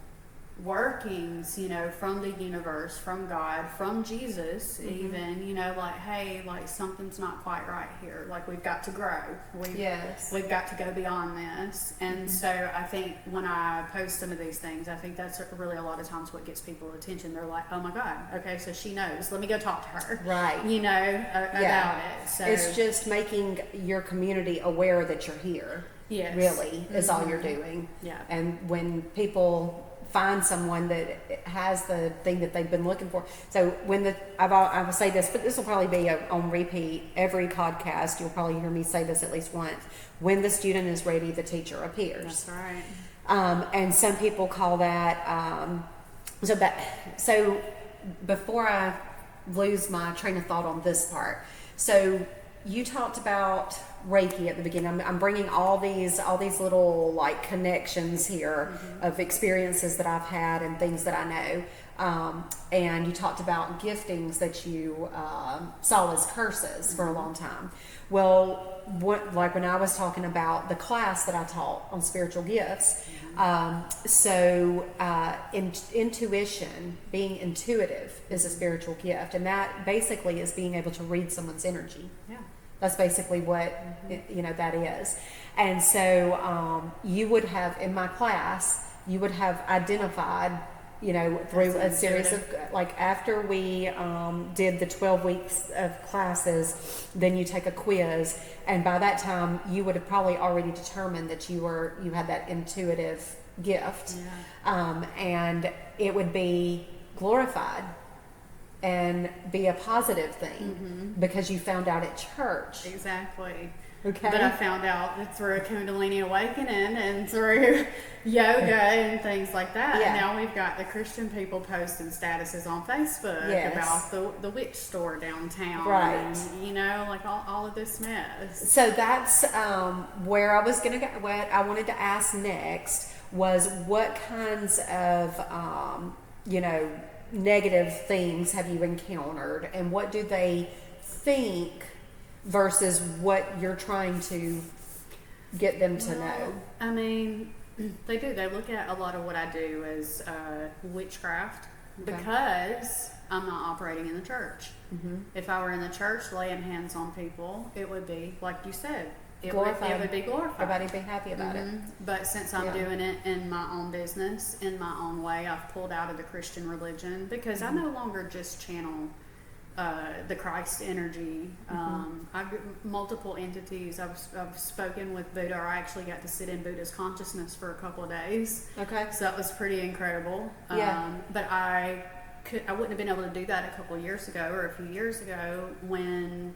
workings, from the universe, from God, from Jesus, even, like, hey, like, something's not quite right here. Like, we've got to grow. We've got to go beyond this. And so I think when I post some of these things, I think that's really a lot of times what gets people's attention. They're like, oh my God, okay, so she knows. Let me go talk to her. Right. About it. So it's just making your community aware that you're here. Yes. Really, is all you're doing. Yeah. And when people find someone that has the thing that they've been looking for. So when I will say this, but this will probably be on repeat every podcast. You'll probably hear me say this at least once. When the student is ready, the teacher appears. That's right. And some people call that. So before I lose my train of thought on this part, so you talked about Reiki at the beginning. I'm bringing all these little, like, connections here of experiences that I've had and things that I know. And you talked about giftings that you saw as curses for a long time. Well, like when I was talking about the class that I taught on spiritual gifts, intuition, being intuitive, is a spiritual gift, and that basically is being able to read someone's energy. Yeah. That's basically what that is. And so you would have, in my class, you would have identified, through a series of, like, after we did the 12 weeks of classes, then you take a quiz, and by that time you would have probably already determined that you had that intuitive gift. And it would be glorified and be a positive thing because you found out at church. Exactly. Okay. But I found out through Kundalini Awakening and through yoga and things like that. Yeah. And now we've got the Christian people posting statuses on Facebook about the witch store downtown. Right. And, like all of this mess. So that's where I was going to go. What I wanted to ask next was what kinds of, negative things have you encountered, and what do they think versus what you're trying to get them to know? I mean, they do. They look at a lot of what I do as witchcraft because I'm not operating in the church. If I were in the church laying hands on people, it would be, like you said, it would be glorified. Everybody'd be happy about it. But since I'm doing it in my own business, in my own way, I've pulled out of the Christian religion because I no longer just channel the Christ energy. I've multiple entities. I've spoken with Buddha. I actually got to sit in Buddha's consciousness for a couple of days. Okay. So that was pretty incredible. Yeah. But I wouldn't have been able to do that a couple of years ago or a few years ago when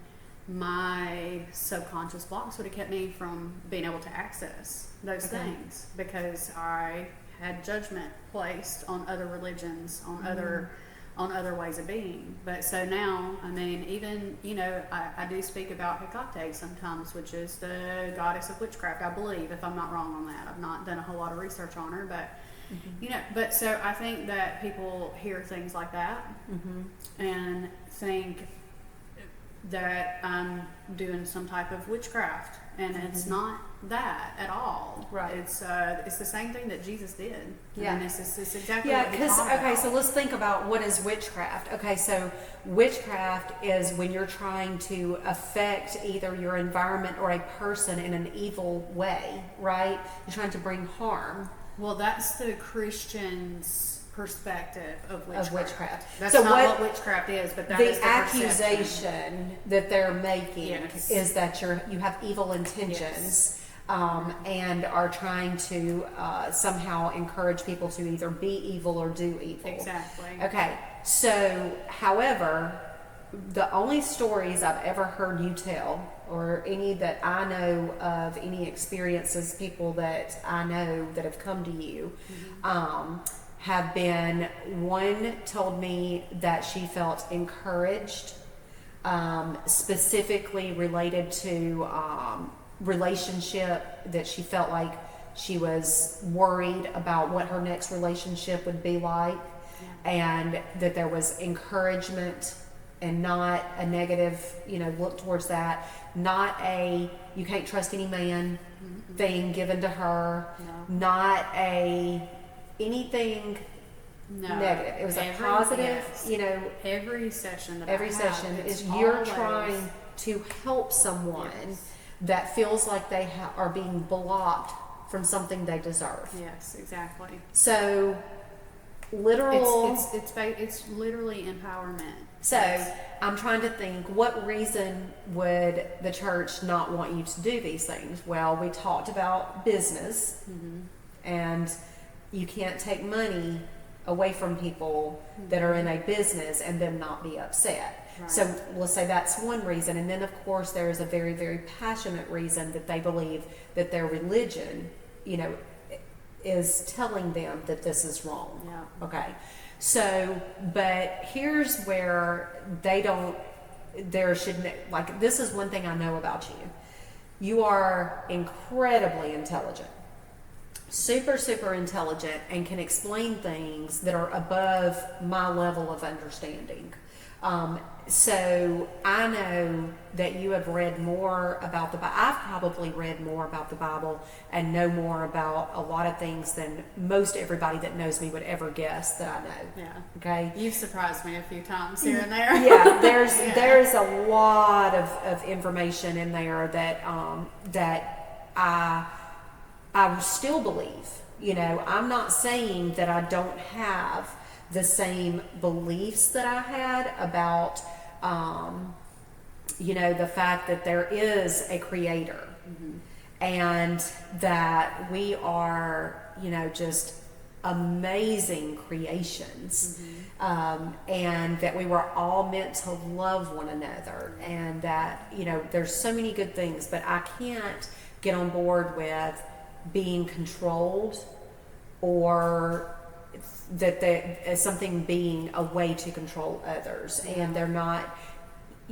my subconscious blocks would have kept me from being able to access those things because I had judgment placed on other religions, on other ways of being. But so now, I mean, even, I do speak about Hecate sometimes, which is the goddess of witchcraft, I believe, if I'm not wrong on that. I've not done a whole lot of research on her, but, but so I think that people hear things like that and think that I'm doing some type of witchcraft, and it's not that at all. Right. It's the same thing that Jesus did. Yeah. And it's exactly Yeah, what he because, taught about. so let's think about what is witchcraft. Okay, so witchcraft is when you're trying to affect either your environment or a person in an evil way, right? You're trying to bring harm. Well, that's the Christian's perspective of witchcraft. That's So not what witchcraft is, but that is the the accusation perception. that they're making Yes. is that you have evil intentions. And are trying to somehow encourage people to either be evil or do evil. Exactly. Okay, so, however, the only stories I've ever heard you tell, or any that I know of, any experiences, people that I know that have come to you, have been, one told me that she felt encouraged, specifically related to relationship, that she felt like she was worried about what her next relationship would be like, and that there was encouragement and not a negative, look towards that, not a you can't trust any man thing given to her, not a anything negative. It was a positive, every session that every I have, session it's is you're always trying to help someone that feels like they are being blocked from something they deserve. Yes, exactly. So, literal. It's literally empowerment. So, I'm trying to think, what reason would the church not want you to do these things? Well, we talked about business, and you can't take money away from people that are in a business and then not be upset. Right. So let's say that's one reason. And then, of course, there is a very, very passionate reason that they believe that their religion, is telling them that this is wrong. Yeah. Okay. So, but here's where this is one thing I know about you. You are incredibly intelligent. super, super intelligent and can explain things that are above my level of understanding. So I know that you have read more about the Bible. I've probably read more about the Bible and know more about a lot of things than most everybody that knows me would ever guess that I know. Yeah. Okay. You've surprised me a few times here and there. Yeah, there's a lot of information in there that that I still believe. You know, I'm not saying that I don't have the same beliefs that I had about, you know, the fact that there is a creator, and that we are, you know, just amazing creations, and that we were all meant to love one another, and that, you know, there's so many good things, but I can't get on board with being controlled, or that there is something being a way to control others. And they're not,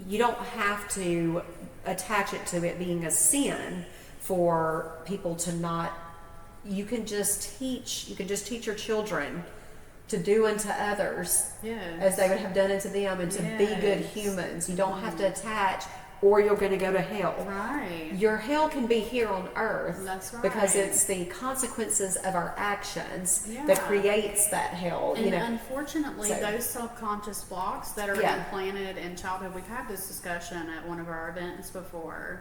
you don't have to attach it to it being a sin for people to not, you can just teach your children to do unto others as they would have done unto them, and to be good humans. You don't have to attach, or you're going to go to hell. Right. Your hell can be here on earth. That's right. Because it's the consequences of our actions that creates that hell. And you know, unfortunately, those subconscious blocks that are implanted in childhood, we've had this discussion at one of our events before.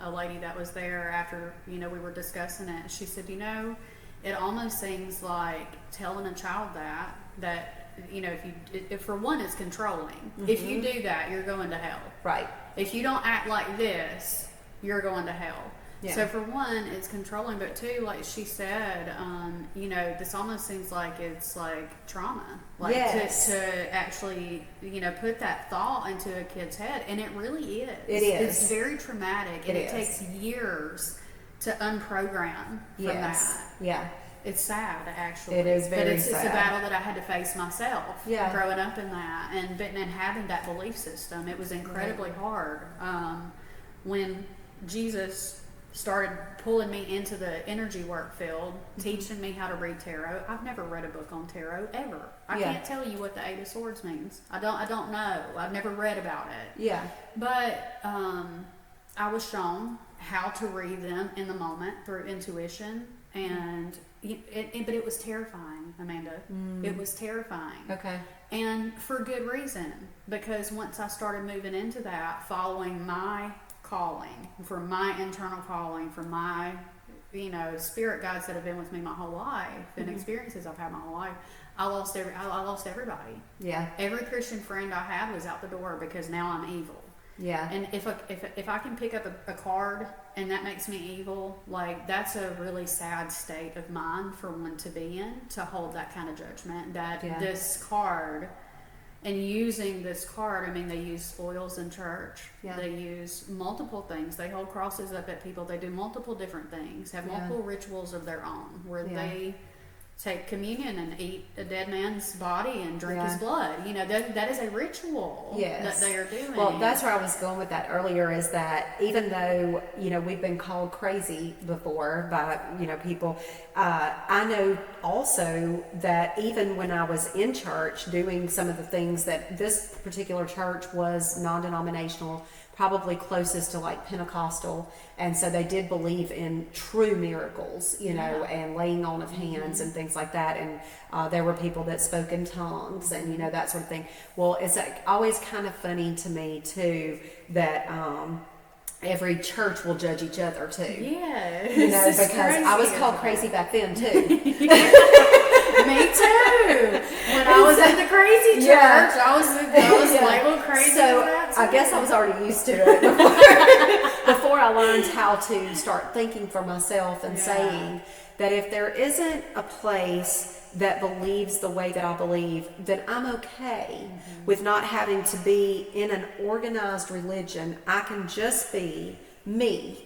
A lady that was there after, you know, we were discussing it, she said, you know, it almost seems like telling a child that you know, if for one, it's controlling. If you do that, you're going to hell. Right. If you don't act like this, you're going to hell. Yeah. So for one, it's controlling, but two, like she said, you know, this almost seems like it's like trauma, like to actually, you know, put that thought into a kid's head, and it really is. It is. It's very traumatic, and it takes years to unprogram from that. Yeah. It's sad, actually. It is very sad. It's a battle that I had to face myself. Yeah. Growing up in that and having that belief system, it was incredibly hard. When Jesus started pulling me into the energy work field, teaching me how to read tarot. I've never read a book on tarot ever. I can't tell you what the Eight of Swords means. I don't know. I've never read about it. Yeah. But I was shown how to read them in the moment through intuition. And but it was terrifying, Amanda. It was terrifying. Okay. And for good reason, because once I started moving into that, following my calling, for my internal calling, for my, you know, spirit guides that have been with me my whole life, and experiences I've had my whole life, I lost everybody. Yeah. Every Christian friend I had was out the door because now I'm evil. Yeah. And if I can pick up a card and that makes me evil, like, that's a really sad state of mind for one to be in, to hold that kind of judgment. That this card, and using this card, I mean, they use oils in church. Yeah. They use multiple things. They hold crosses up at people. They do multiple different things, have multiple rituals of their own, where they take communion and eat a dead man's body and drink his blood. You know, that is a ritual that they are doing. Well, that's where I was going with that earlier, is that even though, you know, we've been called crazy before by, you know, people, I know also that even when I was in church doing some of the things that this particular church was non-denominational, probably closest to like Pentecostal, and so they did believe in true miracles, you know, and laying on of hands and things like that, and there were people that spoke in tongues and, you know, that sort of thing. Well, it's like always kind of funny to me too that every church will judge each other too. Yeah, you know, because I was called crazy back then too. Me too. When I was at the crazy church, I was labeled crazy. So I guess I was already used to it before I learned how to start thinking for myself and saying that if there isn't a place that believes the way that I believe, then I'm okay with not having to be in an organized religion. I can just be me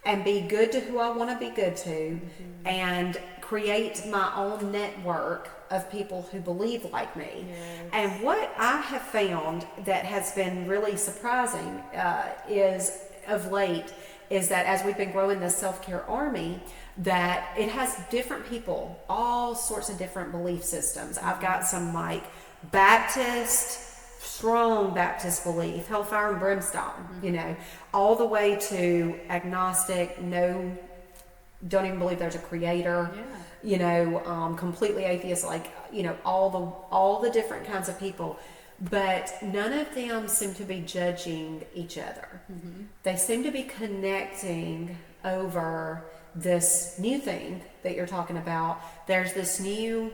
and be good to who I want to be good to, and create my own network of people who believe like me. And what I have found that has been really surprising is of late is that as we've been growing this self-care army, that it has different people, all sorts of different belief systems. I've got some like Baptist, strong Baptist belief, hellfire and brimstone, you know, all the way to agnostic, no, don't even believe there's a creator, you know, completely atheist, like, you know, all the different kinds of people. But none of them seem to be judging each other. They seem to be connecting over this new thing that you're talking about. There's this new,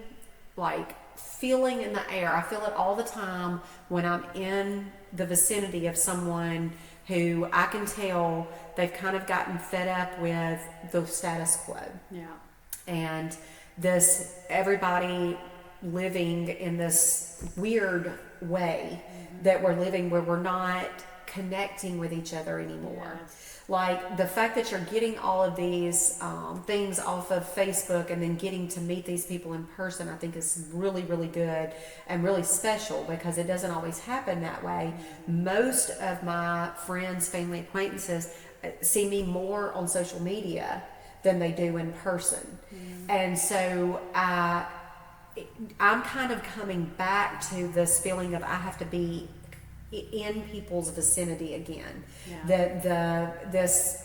like, feeling in the air. I feel it all the time when I'm in the vicinity of someone who I can tell they've kind of gotten fed up with the status quo. Yeah. And this, everybody living in this weird way that we're living, where we're not connecting with each other anymore. Like the fact that you're getting all of these things off of Facebook and then getting to meet these people in person, I think is really, really good and really special, because it doesn't always happen that way. Most of my friends, family, acquaintances see me more on social media than they do in person. And so I'm kind of coming back to this feeling of I have to be in people's vicinity again. This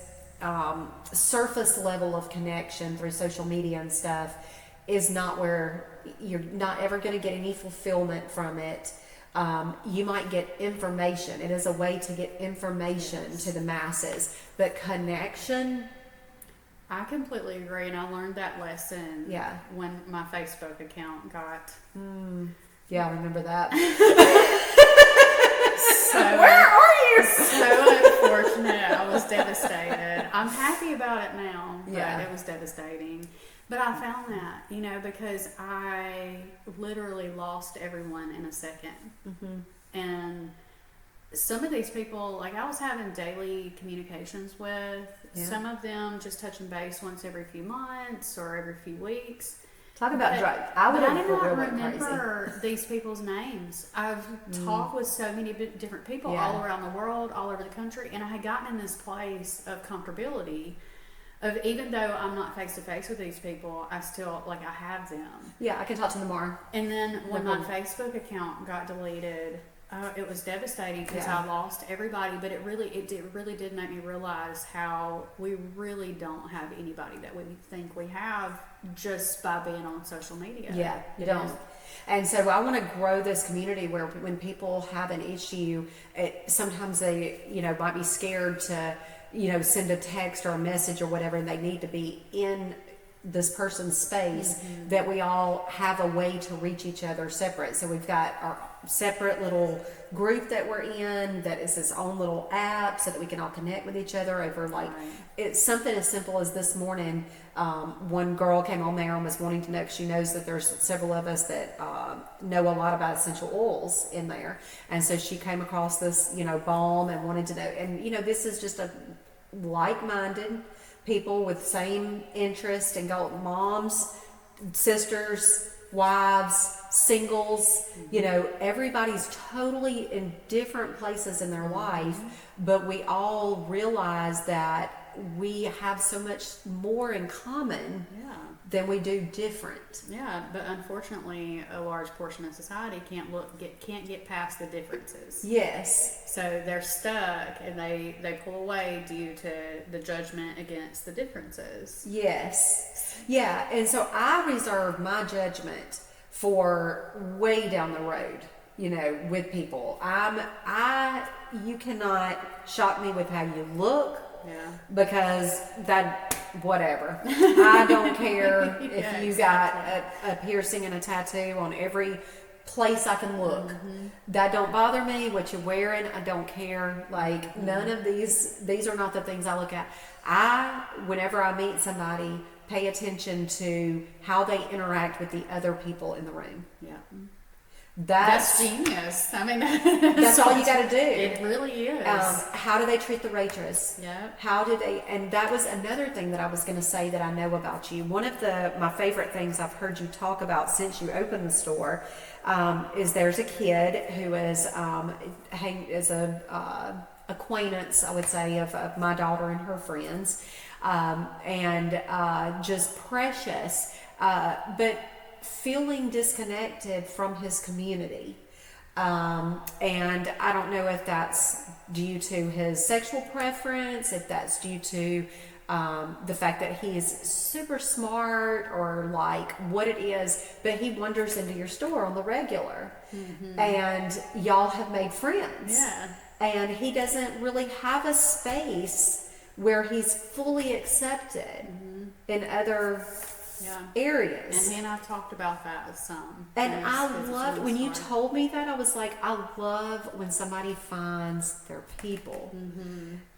surface level of connection through social media and stuff is not where you're not ever going to get any fulfillment from it. You might get information. It is a way to get information to the masses, but connection. I completely agree, and I learned that lesson when my Facebook account got. Yeah, I remember that. So, where are you? So unfortunate. I was devastated. I'm happy about it now, but it was devastating. But I found that, you know, because I literally lost everyone in a second. And some of these people, like I was having daily communications with, some of them just touching base once every few months or every few weeks. Talk about drugs. I did not remember these people's names. I've talked with so many different people all around the world, all over the country, and I had gotten in this place of comfortability of, even though I'm not face to face with these people, I still, like, I have them. Yeah, I can talk to them tomorrow. And then when my Facebook account got deleted, it was devastating because I lost everybody. But it really did make me realize how we really don't have anybody that we think we have just by being on social media. Yeah, you don't. And so I want to grow this community where when people have an issue, sometimes they, you know, might be scared to, you know, send a text or a message or whatever, and they need to be in this person's space, that we all have a way to reach each other separate. So we've got our separate little group that we're in that is its own little app, so that we can all connect with each other over, like, it's something as simple as this morning. One girl came on there and was wanting to know, 'cause she knows that there's several of us that know a lot about essential oils in there, and so she came across this, you know, balm and wanted to know. And you know, this is just a like-minded people with same interest, and go moms, sisters, wives, singles, you know, everybody's totally in different places in their life, but we all realize that we have so much more in common than we do different. Yeah, but unfortunately, a large portion of society can't get past the differences. Yes. So they're stuck, and they pull away due to the judgment against the differences. Yes. Yeah, and so I reserve my judgment for way down the road, you know, with people. You cannot shock me with how you look. Because that, whatever. I don't care if you got a piercing and a tattoo on every place I can look. That don't bother me. What you're wearing, I don't care. Like, none of these are not the things I look at. Whenever I meet somebody, pay attention to how they interact with the other people in the room. That's genius. I mean, that's all you got to do. It really is. How do they treat the waitress? How do they? And that was another thing that I was going to say that I know about you. One of my favorite things I've heard you talk about since you opened the store is there's a kid who is a acquaintance, I would say, of my daughter and her friends, and just precious, but feeling disconnected from his community. And I don't know if that's due to his sexual preference, if that's due to the fact that he is super smart, or like what it is, but he wanders into your store on the regular, and y'all have made friends. Yeah. And he doesn't really have a space where he's fully accepted in other areas. And he and I talked about that some. And it's I loved really when you smart. told me that. I was like, I love when somebody finds their people.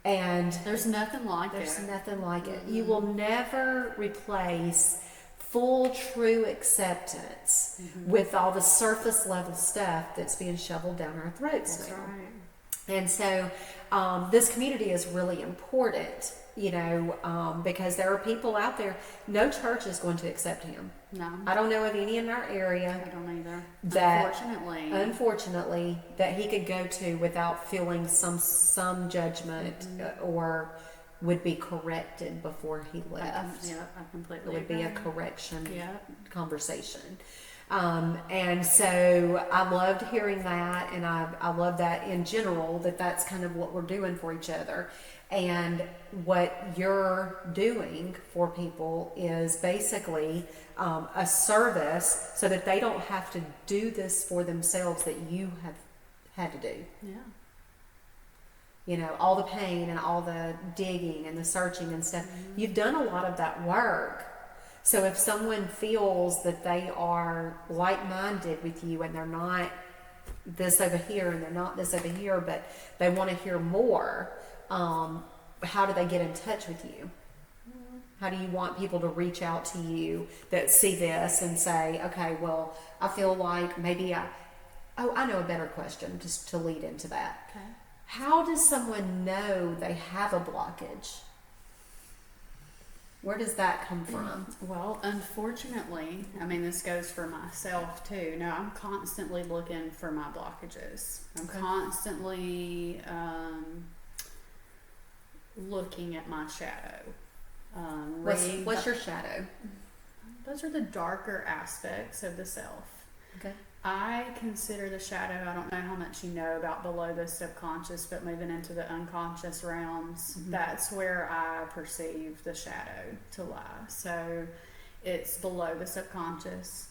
And There's nothing like there's it. nothing like it. You will never replace full, true acceptance with all the surface level stuff that's being shoveled down our throats That's now. right. And so this community is really important, because there are people out there. No church is going to accept him. No, I don't know of any in our area, I don't either. that- Unfortunately. that he could go to without feeling some judgment, or would be corrected before he left. I It completely would be a agree. correction Yeah. conversation. And so I loved hearing that, and I love that in general, that's kind of what we're doing for each other. And what you're doing for people is basically a service, so that they don't have to do this for themselves that you have had to do. Yeah. All the pain and all the digging and the searching and stuff. You've done a lot of that work. So if someone feels that they are like-minded with you, and they're not this over here and they're not this over here, but they want to hear more, how do they get in touch with you? How do you want people to reach out to you that see this and say, okay, well, I feel like maybe I know a better question just to lead into that. Okay. How does someone know they have a blockage? Where does that come from? Well, unfortunately, I mean, this goes for myself too. No, I'm constantly looking for my blockages. I'm Okay. constantly looking at my shadow. What's your shadow? Those are the darker aspects of the self. Okay. I consider the shadow, I don't know how much you know about below the subconscious, but moving into the unconscious realms, that's where I perceive the shadow to lie. So it's below the subconscious,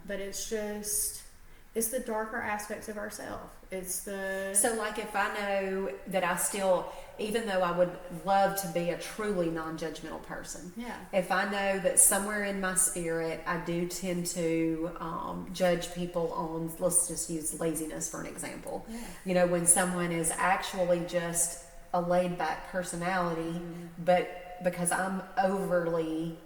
but it's the darker aspects of ourselves. So like if I know that I still, even though I would love to be a truly non-judgmental person, Yeah. if I know that somewhere in my spirit I do tend to judge people on, let's just use laziness for an example. Yeah. When someone is actually just a laid-back personality, but because I'm overly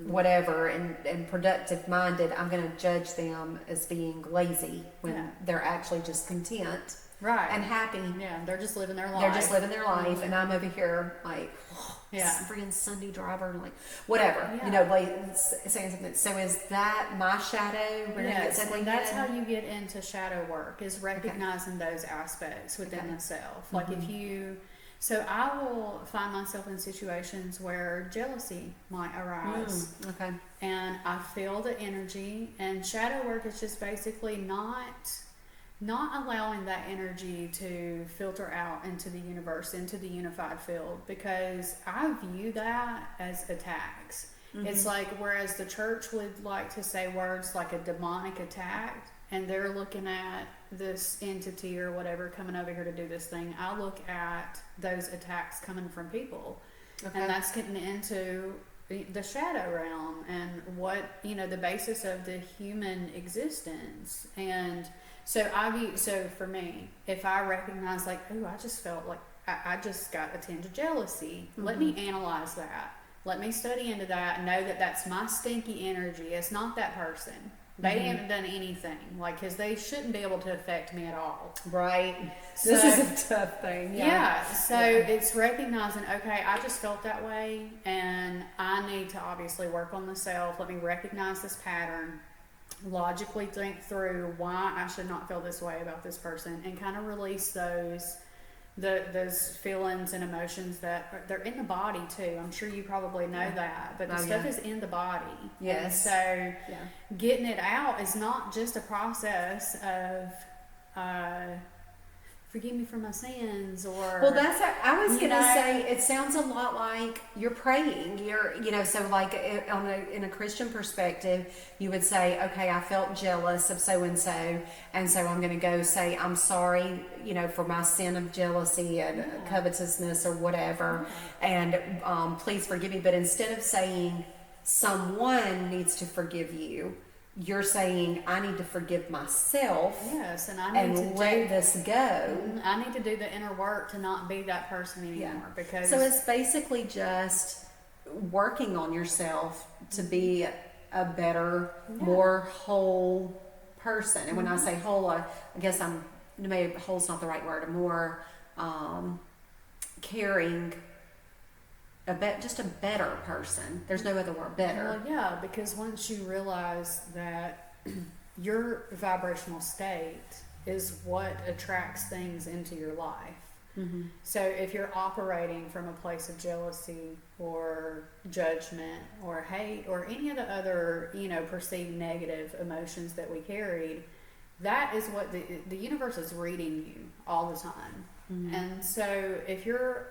whatever and productive minded, I'm going to judge them as being lazy when Yeah. they're actually just content Right. and happy. Yeah, they're just living their life. They're just living their life, and I'm over here like, Yeah. freaking Sunday driver, and like whatever, Yeah. like saying something. So is that my shadow? We're gonna get Yes, something and that's in? how you get into shadow work, is recognizing those aspects within Okay. the self. Like if you, so I will find myself in situations where jealousy might arise, Okay. and I feel the energy. And shadow work is just basically not allowing that energy to filter out into the universe, into the unified field, because I view that as attacks. It's like, whereas the church would like to say words like a demonic attack, and they're looking at this entity or whatever coming over here to do this thing, I look at those attacks coming from people. Okay. And that's getting into the shadow realm and what, the basis of the human existence. And so so for me, if I recognize like, oh, I just felt like I just got a tinge of jealousy, let me analyze that. Let me study into that and know that that's my stinky energy. It's not that person. They haven't done anything, because they shouldn't be able to affect me at all. Right. So- This is a tough thing. Yeah, so it's recognizing, okay, I just felt that way, and I need to obviously work on the self. Let me recognize this pattern, logically think through why I should not feel this way about this person, and kind of release those those feelings and emotions they're in the body too. I'm sure you probably know that, but the stuff is in the body. Yes. And so getting it out is not just a process of forgive me for my sins, or well, I was gonna say it sounds a lot like you're praying. So like in a Christian perspective, you would say, okay, I felt jealous of so and so I'm gonna go say I'm sorry, for my sin of jealousy and covetousness or whatever, and please forgive me. But instead of saying someone needs to forgive you, you're saying I need to forgive myself. Yes, and I need to let this go. I need to do the inner work to not be that person anymore. Because so it's basically just working on yourself to be a better, more whole person. And when I say whole, I guess maybe whole's not the right word. A more caring. Just a better person. There's no other word. Better. Well, yeah, because once you realize that your vibrational state is what attracts things into your life. Mm-hmm. So if you're operating from a place of jealousy or judgment or hate or any of the other, perceived negative emotions that we carried, that is what the universe is reading you all the time. Mm-hmm. And so if you're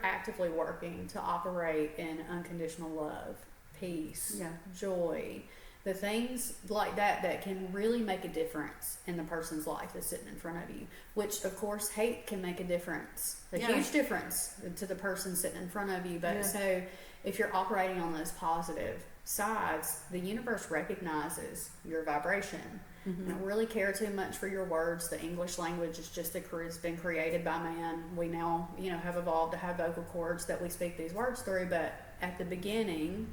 actively working to operate in unconditional love, peace, joy, the things like that can really make a difference in the person's life that's sitting in front of you, which of course hate can make a difference, huge difference to the person sitting in front of you. But so if you're operating on those positive sides, the universe recognizes your vibration. Mm-hmm. I don't really care too much for your words. The English language is just has been created by man. We now, have evolved to have vocal cords that we speak these words through. But at the beginning,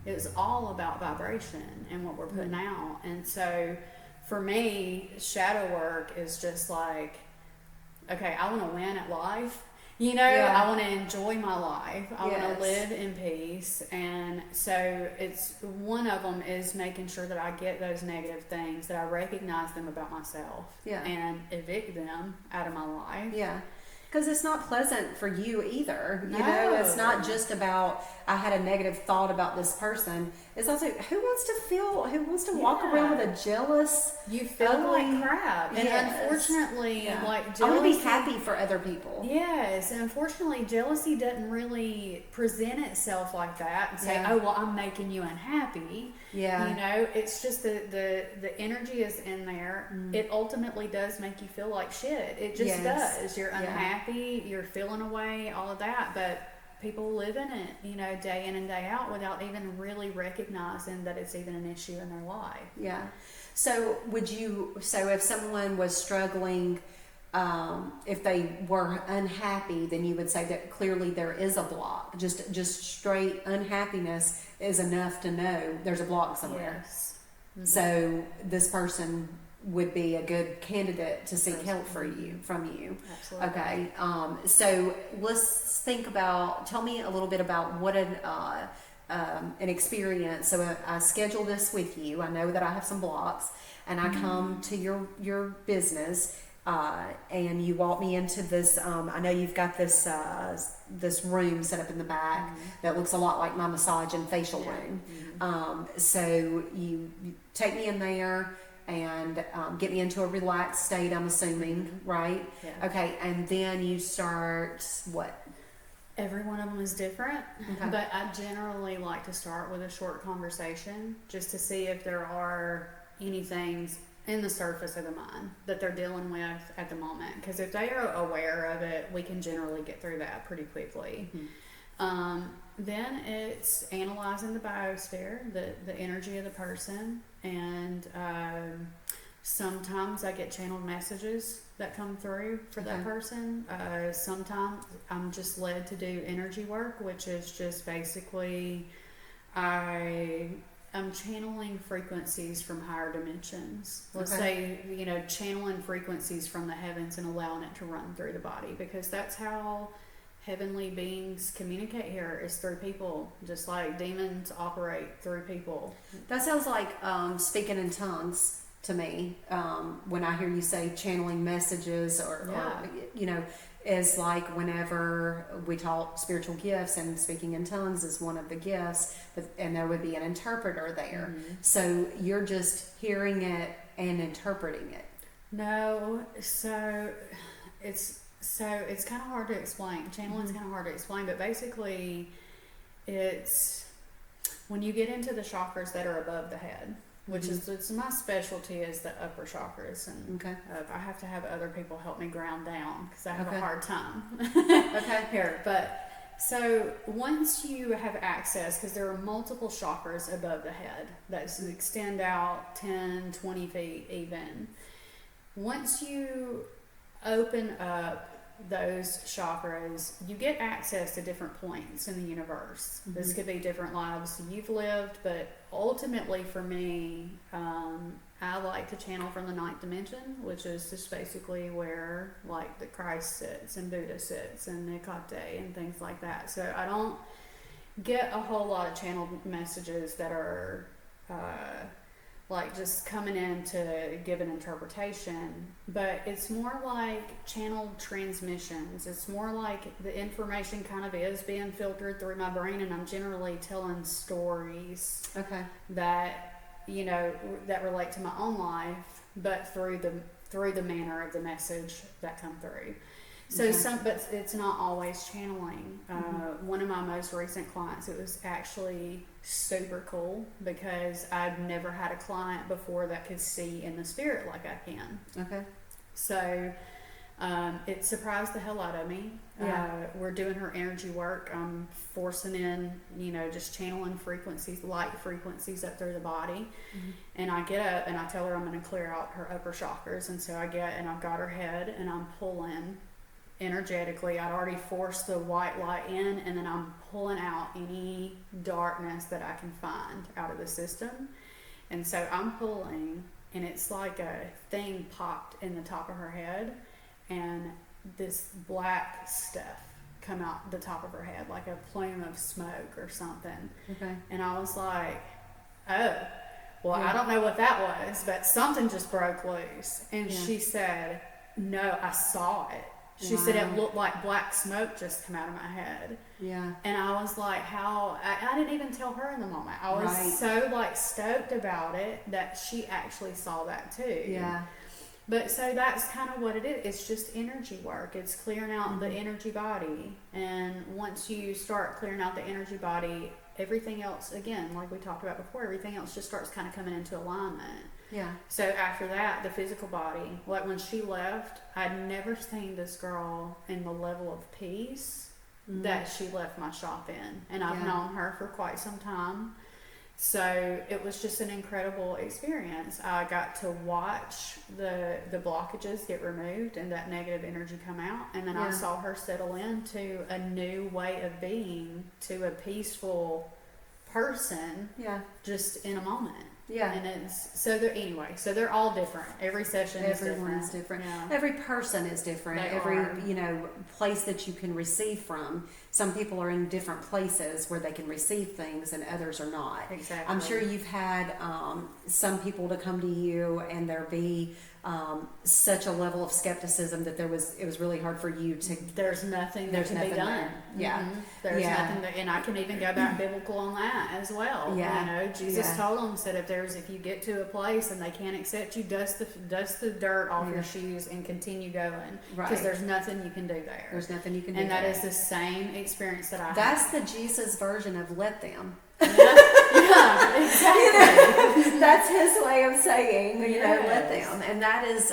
it was all about vibration and what we're putting out. And so, for me, shadow work is just like, okay, I want to win at life. I want to enjoy my life. I want to live in peace. And so it's one of them is making sure that I get those negative things, that I recognize them about myself and evict them out of my life. Yeah. Because it's not pleasant for you either. No. It's not just about, I had a negative thought about this person. It's also, who wants to walk around with a jealous, you feel ugly, like crap. And unfortunately, like jealousy, I want to be happy for other people. Yes. And unfortunately, jealousy doesn't really present itself like that and say, oh, well, I'm making you unhappy. Yeah. It's just the energy is in there. Mm. It ultimately does make you feel like shit. It just does. You're unhappy, you're feeling away, all of that. But people live in it, day in and day out without even really recognizing that it's even an issue in their life. Yeah. So if someone was struggling, if they were unhappy, then you would say that clearly there is a block. Just straight unhappiness is enough to know there's a block somewhere. Yes. Mm-hmm. So this person would be a good candidate to seek help from you. Absolutely. Okay. So let's tell me a little bit about what an experience. So I schedule this with you. I know that I have some blocks, and I come to your business, and you walk me into this. I know you've got this room set up in the back that looks a lot like my massage and facial room. Mm-hmm. So you take me in there and get me into a relaxed state, I'm assuming, right? Yeah. Okay, and then you start what? Every one of them is different, okay. But I generally like to start with a short conversation just to see if there are any things in the surface of the mind that they're dealing with at the moment. Because if they are aware of it, we can generally get through that pretty quickly. Mm-hmm. Then it's analyzing the biosphere, the energy of the person, and sometimes I get channeled messages that come through for that person. Sometimes I'm just led to do energy work, which is just basically I'm channeling frequencies from higher dimensions. Let's say, channeling frequencies from the heavens and allowing it to run through the body, because that's how heavenly beings communicate here, is through people, just like demons operate through people. That sounds like speaking in tongues. to me when I hear you say channeling messages or you know, is like whenever we talk spiritual gifts, and speaking in tongues is one of the gifts, and there would be an interpreter there. So you're just hearing it and interpreting it. No, so it's kind of hard to explain. Channeling's kind of hard to explain, but basically it's when you get into the chakras that are above the head, which is it's my specialty is the upper chakras, and I have to have other people help me ground down because I have a hard time here. But so once you have access, because there are multiple chakras above the head that extend out 10, 20 feet even. Once you open up those chakras, you get access to different points in the universe. This could be different lives you've lived, but ultimately for me, I like to channel from the ninth dimension, which is just basically where like the Christ sits and Buddha sits and Nikate and things like that. So I don't get a whole lot of channeled messages that are like just coming in to give an interpretation, but it's more like channeled transmissions. It's more like the information kind of is being filtered through my brain, and I'm generally telling stories that, you know, that relate to my own life, but through the manner of the message that come through. So but it's not always channeling. One of my most recent clients, it was actually super cool because I've never had a client before that could see in the spirit like I can. So it surprised the hell out of me. We're doing her energy work. I'm forcing in, you know, just channeling frequencies, light frequencies up through the body. And I get up and I tell her I'm going to clear out her upper chakras. And so I get, and I've got her head and I'm pulling energetically. I'd already forced the white light in, and then I'm pulling out any darkness that I can find out of the system. And so I'm pulling, and it's like a thing popped in the top of her head, and this black stuff come out the top of her head, like a plume of smoke or something. And I was like, oh, well, I don't know what that was, but something just broke loose. And she said, no, I saw it. She said it looked like black smoke just come out of my head. And I was like, how? I didn't even tell her in the moment. I was so like stoked about it that she actually saw that too. But so that's kind of what it is. It's just energy work. It's clearing out the energy body. And once you start clearing out the energy body, everything else, again, like we talked about before, everything else just starts kind of coming into alignment. So after that, the physical body, like when she left, I'd never seen this girl in the level of peace that she left my shop in. And I've known her for quite some time. So it was just an incredible experience. I got to watch the blockages get removed and that negative energy come out. And then I saw her settle into a new way of being, to a peaceful person just in a moment. And it's so they're all different. Every session Everyone's different. Every person is different. You know, place that you can receive from. Some people are in different places where they can receive things and others are not. I'm sure you've had some people to come to you and there be such a level of skepticism that it was really hard for you to. There's nothing that can be done. There's nothing that, and I can even go back biblical on that as well. You know, Jesus told them, said if you get to a place and they can't accept you, dust the dirt off your shoes and continue going, because there's nothing you can do there. There's nothing you can do. And that is the same experience that I had. That's the Jesus version of let them. Exactly. You know, that's his way of saying, you know, let them. And that is,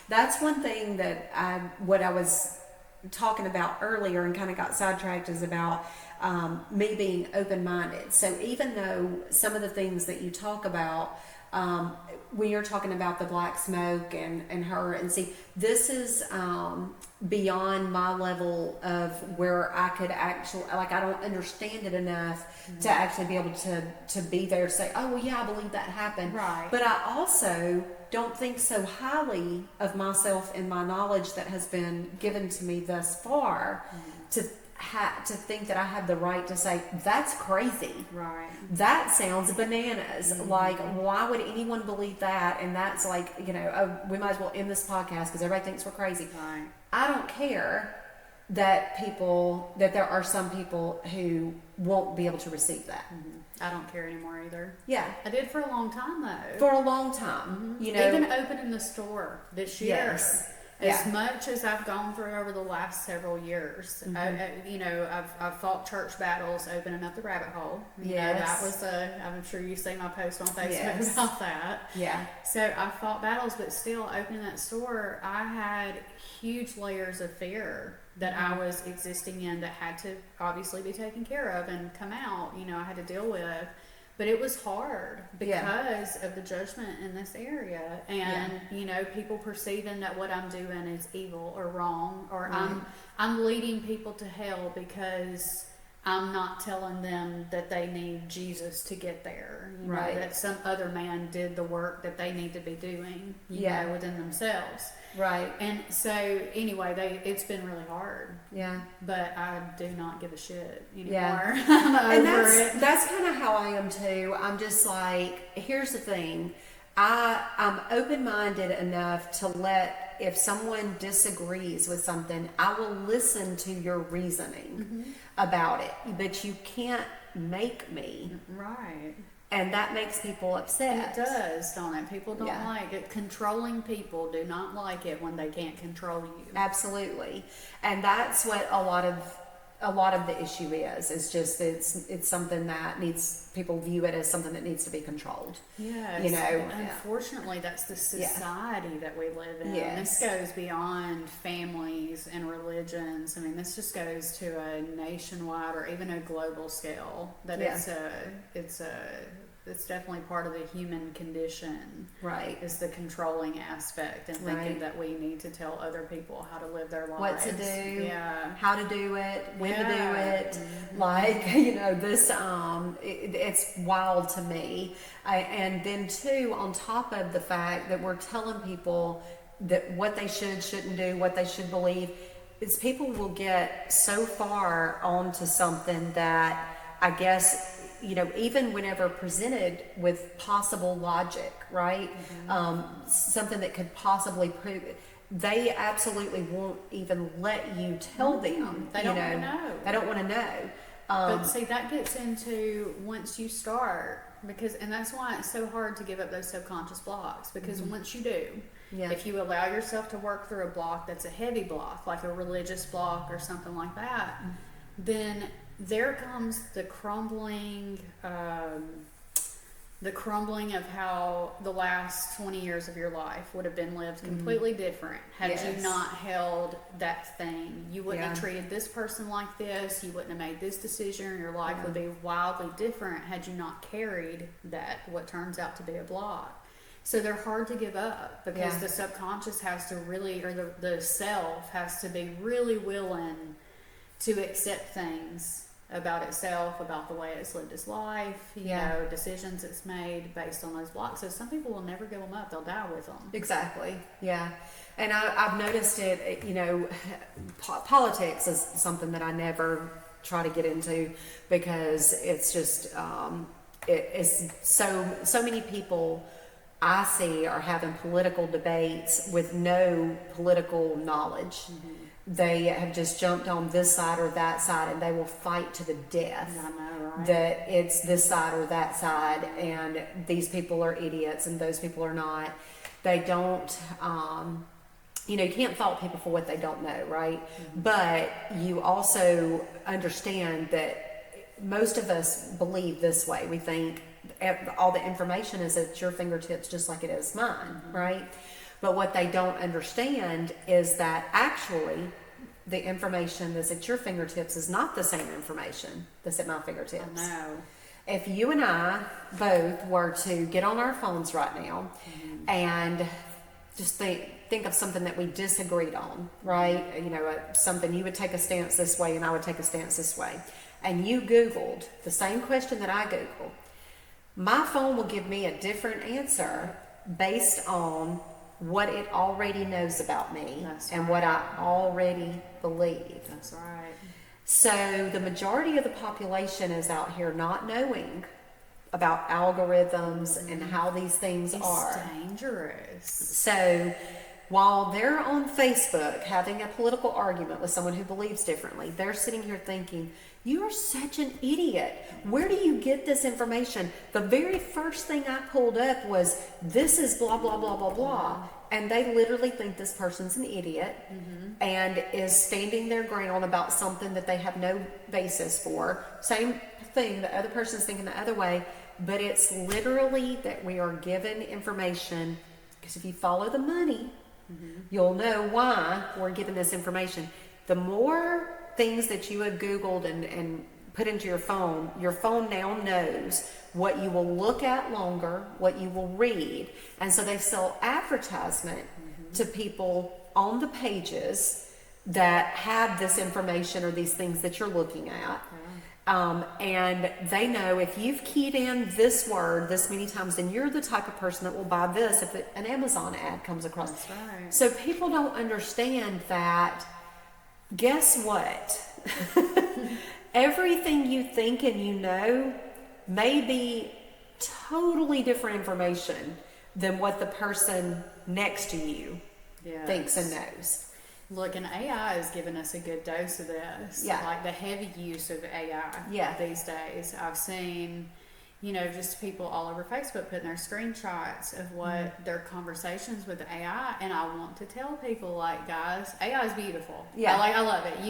that's one thing that what I was talking about earlier and kind of got sidetracked is about me being open-minded. So even though some of the things that you talk about, when you're talking about the black smoke and her, and see, this is beyond my level of where I could actually, like, I don't understand it enough to actually be able to be there, say, oh, well, yeah, I believe that happened. But I also don't think so highly of myself and my knowledge that has been given to me thus far to to think that I have the right to say, that's crazy. Right. That sounds bananas. Like, why would anyone believe that? And that's like, oh, we might as well end this podcast because everybody thinks we're crazy. Right. I don't care that there are some people who won't be able to receive that. I don't care anymore either. Yeah. I did for a long time though. For a long time. Even opening the store this year. Yes. As much as I've gone through over the last several years, I've fought church battles opening up the rabbit hole. That was I'm sure you see my post on Facebook about that. Yeah. So I fought battles, but still opening that store, I had huge layers of fear that I was existing in that had to obviously be taken care of and come out, I had to deal with. But it was hard because of the judgment in this area, and people perceiving that what I'm doing is evil or wrong, or I'm leading people to hell because I'm not telling them that they need Jesus to get there. That some other man did the work that they need to be doing, within themselves. Right. And so anyway, it's been really hard. Yeah. But I do not give a shit anymore. Yeah. I'm over And that's kind of how I am too. I'm just like, here's the thing. I'm open-minded enough to if someone disagrees with something, I will listen to your reasoning about it. But you can't make me. Right. And that makes people upset. It does, don't it? People don't like it. Controlling people do not like it when they can't control you. Absolutely. And that's what a lot of the issue is. It's just it's something that people view it as something that needs to be controlled. Yes. Unfortunately, that's the society that we live in. Yes. This goes beyond families and religions. I mean, this just goes to a nationwide or even a global scale. That it's definitely part of the human condition. Right. Is the controlling aspect and thinking that we need to tell other people how to live their lives. What to do. Yeah. How to do it. When to do it. Like, this, it's wild to me. And then too, on top of the fact that we're telling people that what they shouldn't do, what they should believe, is people will get so far onto something that I guess, even whenever presented with possible logic, right? Something that could possibly prove it, they absolutely won't even let you tell them. They don't want to know. They don't want to know. But see, that gets into once you start, and that's why it's so hard to give up those subconscious blocks, because once you do, if you allow yourself to work through a block that's a heavy block, like a religious block or something like that, then there comes the crumbling of how the last 20 years of your life would have been lived completely different had you not held that thing. You wouldn't have treated this person like this. You wouldn't have made this decision. Your life would be wildly different had you not carried what turns out to be a block. So they're hard to give up because the subconscious has to really, or the self has to be really willing to accept things about itself, about the way it's lived its life, you know, decisions it's made based on those blocks. So some people will never give them up. They'll die with them. Exactly. Yeah. And I've noticed it, politics is something that I never try to get into because it's just, it's so many people I see are having political debates with no political knowledge. They have just jumped on this side or that side, and they will fight to the death. I know, right? That it's this side or that side, and these people are idiots, and those people are not. They don't, you can't fault people for what they don't know, right? But you also understand that most of us believe this way. We think all the information is at your fingertips just like it is mine, right? But what they don't understand is that actually the information that's at your fingertips is not the same information that's at my fingertips. I know. If you and I both were to get on our phones right now and just think of something that we disagreed on, right? Something you would take a stance this way and I would take a stance this way. And you Googled the same question that I Googled. My phone will give me a different answer based on what it already knows about me and what I already believe. That's right. So the majority of the population is out here not knowing about algorithms and how these things are. It's dangerous. So while they're on Facebook having a political argument with someone who believes differently, they're sitting here thinking, you are such an idiot. Where do you get this information? The very first thing I pulled up was, this is blah, blah, blah, blah, blah. And they literally think this person's an idiot and is standing their ground about something that they have no basis for. Same thing, the other person's thinking the other way, but it's literally that we are given information, because if you follow the money, you'll know why we're given this information. The more things that you have Googled and put into your phone now knows what you will look at longer, what you will read. And so they sell advertisement to people on the pages that have this information or these things that you're looking at. And they know if you've keyed in this word this many times, then you're the type of person that will buy this if an Amazon ad comes across. That's right. So people don't understand that. Guess what? Everything you think and you know may be totally different information than what the person next to you thinks and knows. Look, and AI has given us a good dose of this. Yeah. Like the heavy use of AI these days. I've seen, just people all over Facebook putting their screenshots of what their conversations with AI, and I want to tell people, like, guys, AI is beautiful. Yeah. I love it.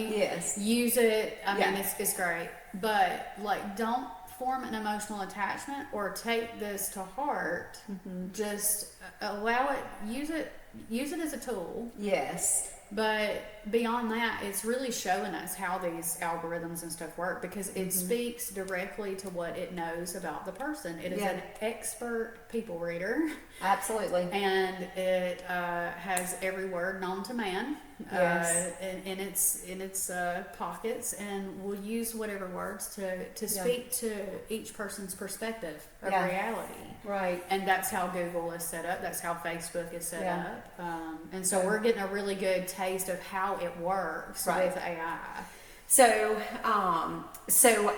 Use it. I mean, it's great. But, like, don't form an emotional attachment or take this to heart. Just allow it, use it as a tool. Yes. But beyond that, it's really showing us how these algorithms and stuff work, because it speaks directly to what it knows about the person. It is an expert people reader. Absolutely. And it has every word known to man in its pockets, and will use whatever words to speak to each person's perspective of reality. Right. And that's how Google is set up. That's how Facebook is set up. And so we're getting a really good taste of how it works with AI. So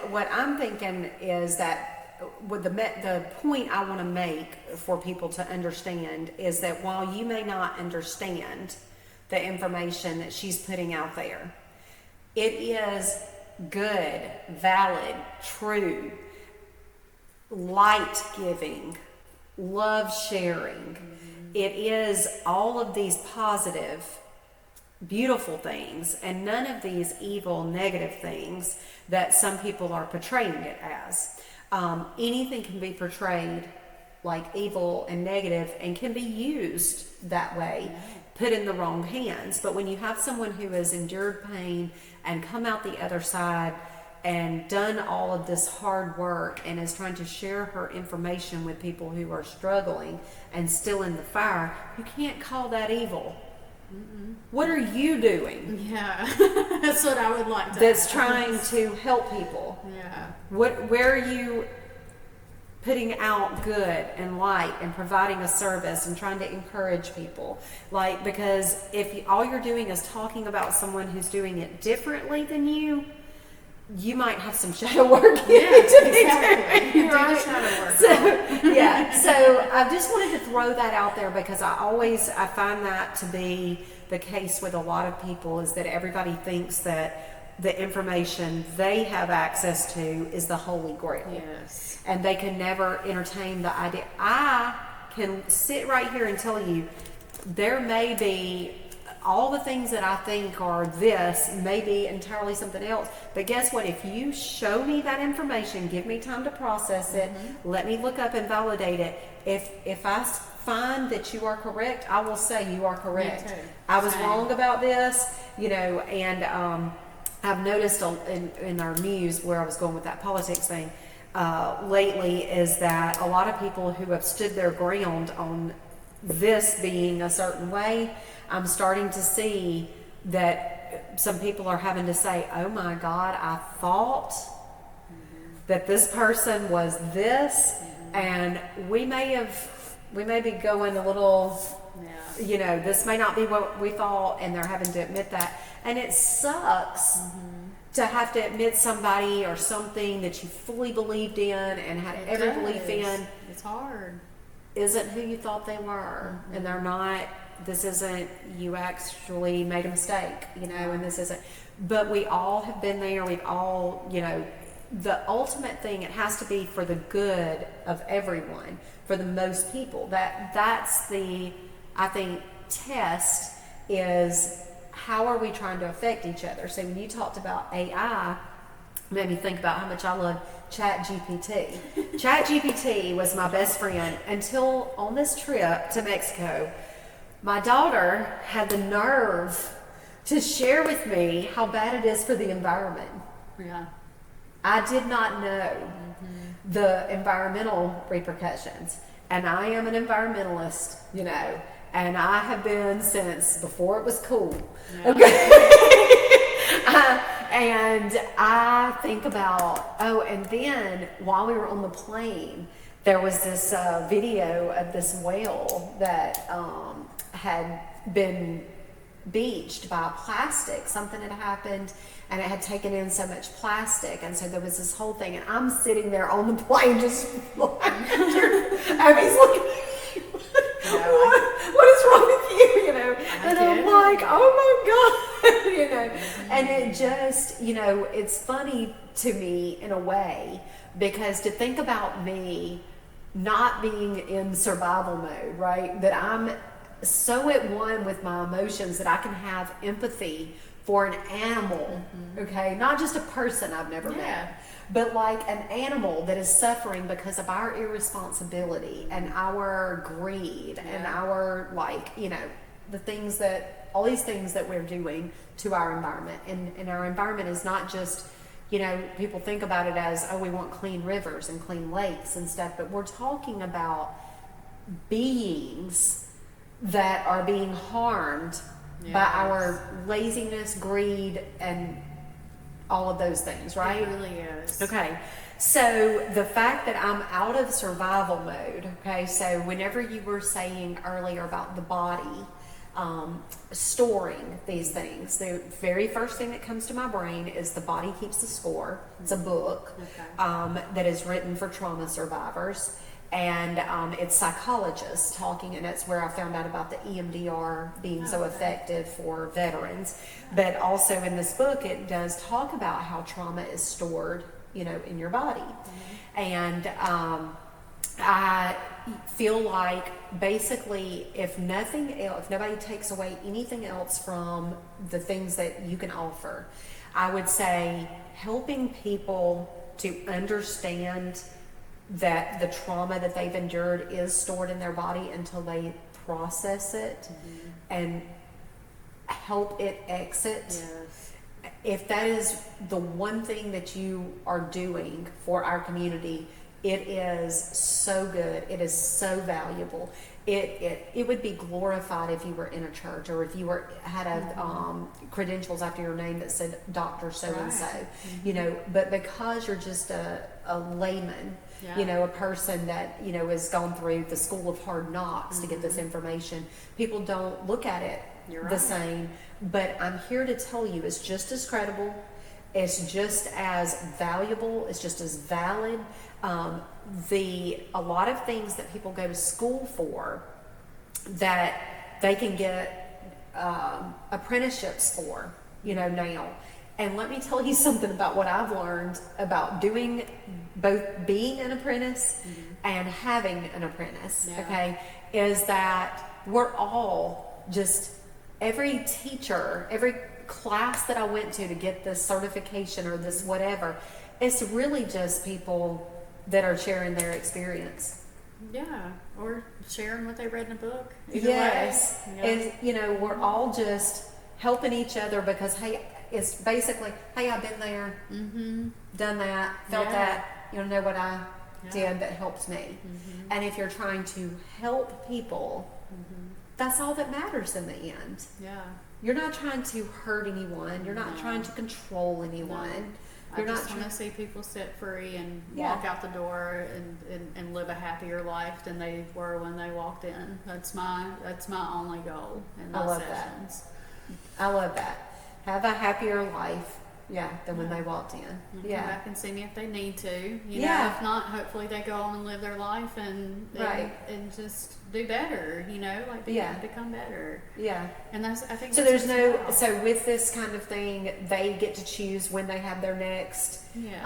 what I'm thinking is that with the point I want to make for people to understand is that while you may not understand the information that she's putting out there, it is good, valid, true, light giving, love sharing. It is all of these positive, beautiful things, and none of these evil, negative things that some people are portraying it as. Anything can be portrayed like evil and negative and can be used that way, put in the wrong hands. But when you have someone who has endured pain and come out the other side and done all of this hard work and is trying to share her information with people who are struggling and still in the fire, you can't call that evil. What are you doing? Yeah, that's what I would like to That's ask. trying to help people. Yeah. Where are you putting out good and light and providing a service and trying to encourage people? Like, because if all you're doing is talking about someone who's doing it differently than you might have some shadow work. Exactly. Doing, right? Do the shadow work. So I just wanted to throw that out there, because I find that to be the case with a lot of people, is that everybody thinks that the information they have access to is the holy grail. Yes. And they can never entertain the idea. I can sit right here and tell you there may be all the things that I think are this may be entirely something else. But guess what? If you show me that information, give me time to process it, let me look up and validate it. If I find that you are correct, I will say you are correct. Me too. I was Same. wrong about this, and I've noticed in our news, where I was going with that politics thing lately, is that a lot of people who have stood their ground on this being a certain way, I'm starting to see that some people are having to say, oh my God, I thought that this person was this, and we may be going a little, this may not be what we thought, and they're having to admit that. And it sucks to have to admit somebody or something that you fully believed in and had every belief in. It's hard. Isn't who you thought they were, and they're not. This isn't, you actually made a mistake, and this isn't. But we all have been there. We've all, the ultimate thing, it has to be for the good of everyone, for the most people. That's the, I think, test is how are we trying to affect each other. So when you talked about AI, made me think about how much I love ChatGPT. ChatGPT was my best friend until on this trip to Mexico, my daughter had the nerve to share with me how bad it is for the environment. Yeah. I did not know the environmental repercussions. And I am an environmentalist, and I have been since before it was cool. Yeah. Okay. And I think about, and then while we were on the plane, there was this video of this whale that had been beached by plastic. Something had happened and it had taken in so much plastic, and so there was this whole thing, and I'm sitting there on the plane just Abby's looking at me, what is wrong with you, and I'm like, oh my God, and it just, it's funny to me in a way, because to think about me not being in survival mode, right, that I'm so at one with my emotions that I can have empathy for an animal, okay, not just a person I've never met, but like an animal that is suffering because of our irresponsibility and our greed and our, the things that, all these things that we're doing to our environment. And our environment is not just, people think about it as, we want clean rivers and clean lakes and stuff, but we're talking about beings that are being harmed by our laziness, greed, and all of those things, right? It really is. Okay. So the fact that I'm out of survival mode, okay, so whenever you were saying earlier about the body storing these things, the very first thing that comes to my brain is The Body Keeps the Score. It's a book that is written for trauma survivors. And it's psychologists talking, and that's where I found out about the EMDR being so effective for veterans. But also in this book, it does talk about how trauma is stored, in your body. And I feel like basically if nothing else, if nobody takes away anything else from the things that you can offer, I would say helping people to understand that the trauma that they've endured is stored in their body until they process it and help it exit. Yes. If that is the one thing that you are doing for our community, it is so good. It is so valuable. It would be glorified if you were in a church, or if you had credentials after your name that said Dr. So and so, but because you're just a layman, a person that has gone through the school of hard knocks to get this information, people don't look at it the same. But I'm here to tell you, it's just as credible, it's just as valuable, it's just as valid. A lot of things that people go to school for that they can get apprenticeships for, now. And let me tell you something about what I've learned about doing both being an apprentice and having an apprentice, okay, is that we're all just, every teacher, every class that I went to get this certification or this whatever, it's really just people that are sharing their experience. Yeah, or sharing what they read in a book. Yes. And, we're all just helping each other because, hey, it's basically, hey, I've been there, done that, felt that, know what I did that helped me. And if you're trying to help people, that's all that matters in the end. Yeah. You're not trying to hurt anyone. You're not trying to control anyone. I just want to see people set free and walk out the door and live a happier life than they were when they walked in. That's my only goal in my sessions. I love that. Have a happier life than when they walked in. Come Yeah. back and see me if they need to. You Yeah. know, if not, hopefully they go on and live their life and just do better. You know, like become better. Yeah. And I think So that's there's what it's no, about. so with this kind of thing, they get to choose when they have their next Yes.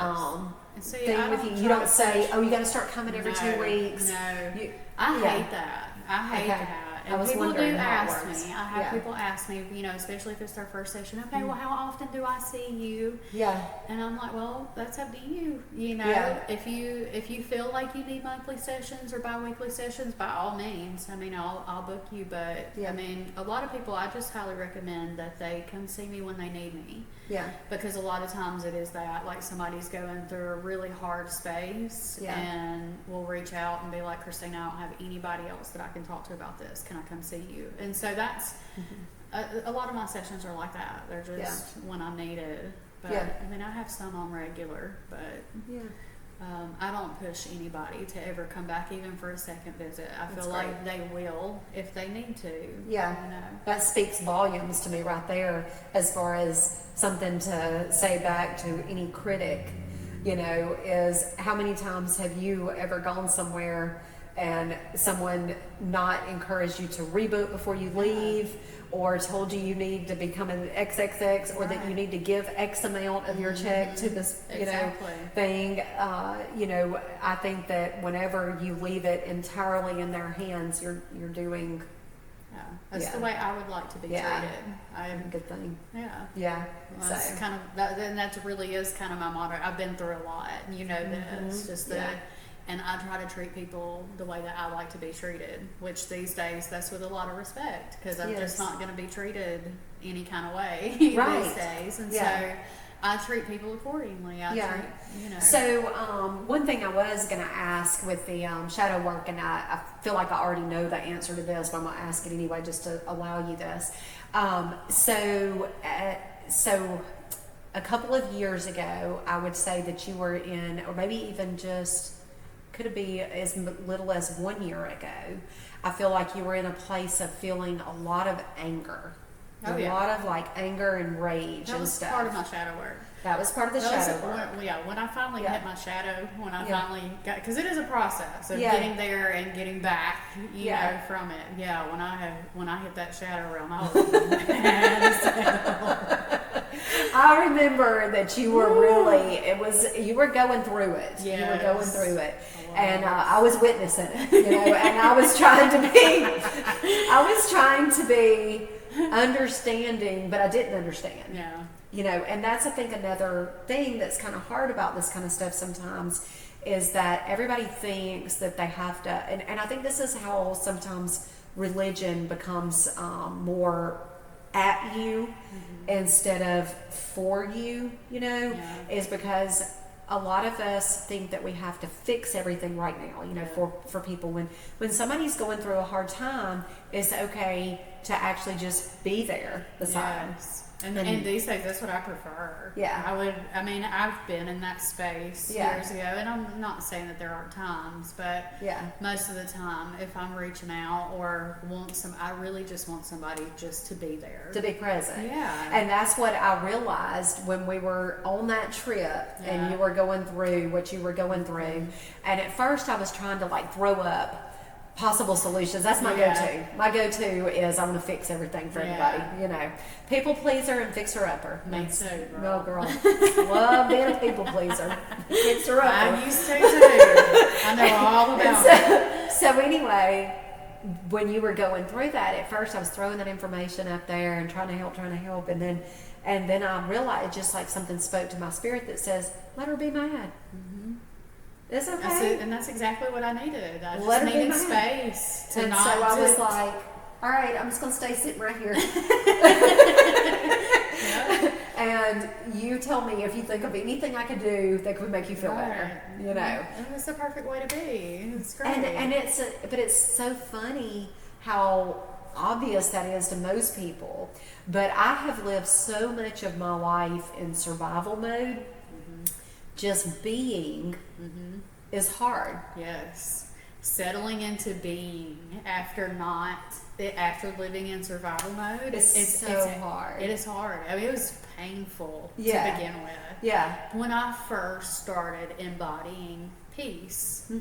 And see, thing I with don't you. try You don't to say, push- oh, you got to start coming every 2 weeks. No. You, I yeah. hate that. I hate Okay. that. I And was people do wondering how it ask works. me. I have Yeah. people ask me, you know, especially if it's their first session. Okay, well, how often do I see you? Yeah. And I'm like, well, that's up to you. You know, Yeah. if you feel like you need monthly sessions or biweekly sessions, by all means. I mean, I'll book you. But Yeah. I mean, a lot of people, I just highly recommend that they come see me when they need me. Yeah. Because a lot of times it is that, like, somebody's going through a really hard space Yeah. and will reach out and be like, Kristina, I don't have anybody else that I can talk to about this. Can I come see you? And so that's, a lot of my sessions are like that. They're just when I'm needed. But, Yeah. I mean, I have some on regular, but Yeah. I don't push anybody to ever come back even for a second visit. I That's feel like great. they will if they need to. Yeah. You know? That speaks volumes to me right there, as far as something to say back to any critic, you know, is how many times have you ever gone somewhere and someone not encouraged you to rebook before you leave, or told you need to become an XXX, or that you need to give X amount of your check to this, you Exactly. know, thing. You know, I think that whenever you leave it entirely in their hands, you're doing Yeah. That's Yeah. the way I would like to be Yeah. treated. a good thing. Yeah. Yeah. Well, that's So kind of that, and that really is kind of my motto. I've been through a lot, and you know this. Just that, Yeah. and I try to treat people the way that I like to be treated. Which these days, that's with a lot of respect, because I'm Yes. just not going to be treated any kind of way Right. these days. And Yeah. so, I treat people accordingly. I Yeah. treat, you know. So, one thing I was going to ask with the shadow work, and I feel like I already know the answer to this, but I'm going to ask it anyway just to allow you this. So a couple of years ago, I would say that you were in, or maybe even just, could it be as little as 1 year ago, I feel like you were in a place of feeling a lot of anger. Oh, a yeah. lot of like anger and rage That and was stuff. part of my shadow work. That was part of the That was shadow work. when I finally Yeah. hit my shadow, when I Yeah. finally got, because it is a process of Yeah. getting there and getting back, you Yeah. know, from it. Yeah, when I hit that shadow realm, I was mad. I remember that you were really, you were going through it. You were going Yes. through it. I was. And I was witnessing it, you know, and I was trying to be understanding, but I didn't understand. Yeah. You know, and that's, I think, another thing that's kind of hard about this kind of stuff sometimes, is that everybody thinks that they have to, and I think this is how sometimes religion becomes more at you instead of for you, you know, Yeah. is because a lot of us think that we have to fix everything right now, you know, Yeah. for people. When somebody's going through a hard time, it's okay to actually just be there beside them. Yes. And these days, that's what I prefer. Yeah. I've been in that space Yeah. years ago, and I'm not saying that there aren't times, but Yeah. most of the time, if I'm reaching out or I really just want somebody just to be there. To be present. Yeah. And that's what I realized when we were on that trip and Yeah. you were going through what you were going through. And at first I was trying to like throw up possible solutions. That's my Yeah. go-to. My go-to is I want to fix everything for Yeah. everybody, you know. People pleaser and fixer upper. Me too, No, girl. girl. Love being a people pleaser. Fixer upper. I used to too. I know all about it. So anyway, when you were going through that, at first I was throwing that information up there and trying to help, and then I realized, just like something spoke to my spirit that says, let her be mad. It's okay. That's it, and that's exactly what I needed. I just Let her be needed mad. space to And not. so I was to- like, all right, I'm just going to stay sitting right here. Yeah. And you tell me if you think of anything I could do that could make you feel better, Right. you know. And it's the perfect way to be. It's great. And but it's so funny how obvious that is to most people. But I have lived so much of my life in survival mode. Just being is hard. Yes. Settling into being after not after living in survival mode, It's so hard. It is hard. I mean, it was painful to Yeah. begin with. Yeah. When I first started embodying peace,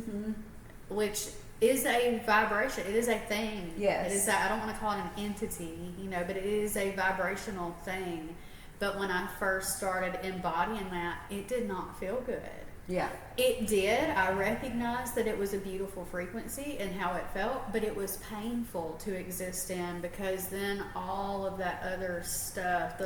which is a vibration, it is a thing. Yes. It is I don't want to call it an entity, but it is a vibrational thing. But when I first started embodying that, it did not feel good. Yeah. It did. I recognized that it was a beautiful frequency and how it felt, but it was painful to exist in, because then all of that other stuff,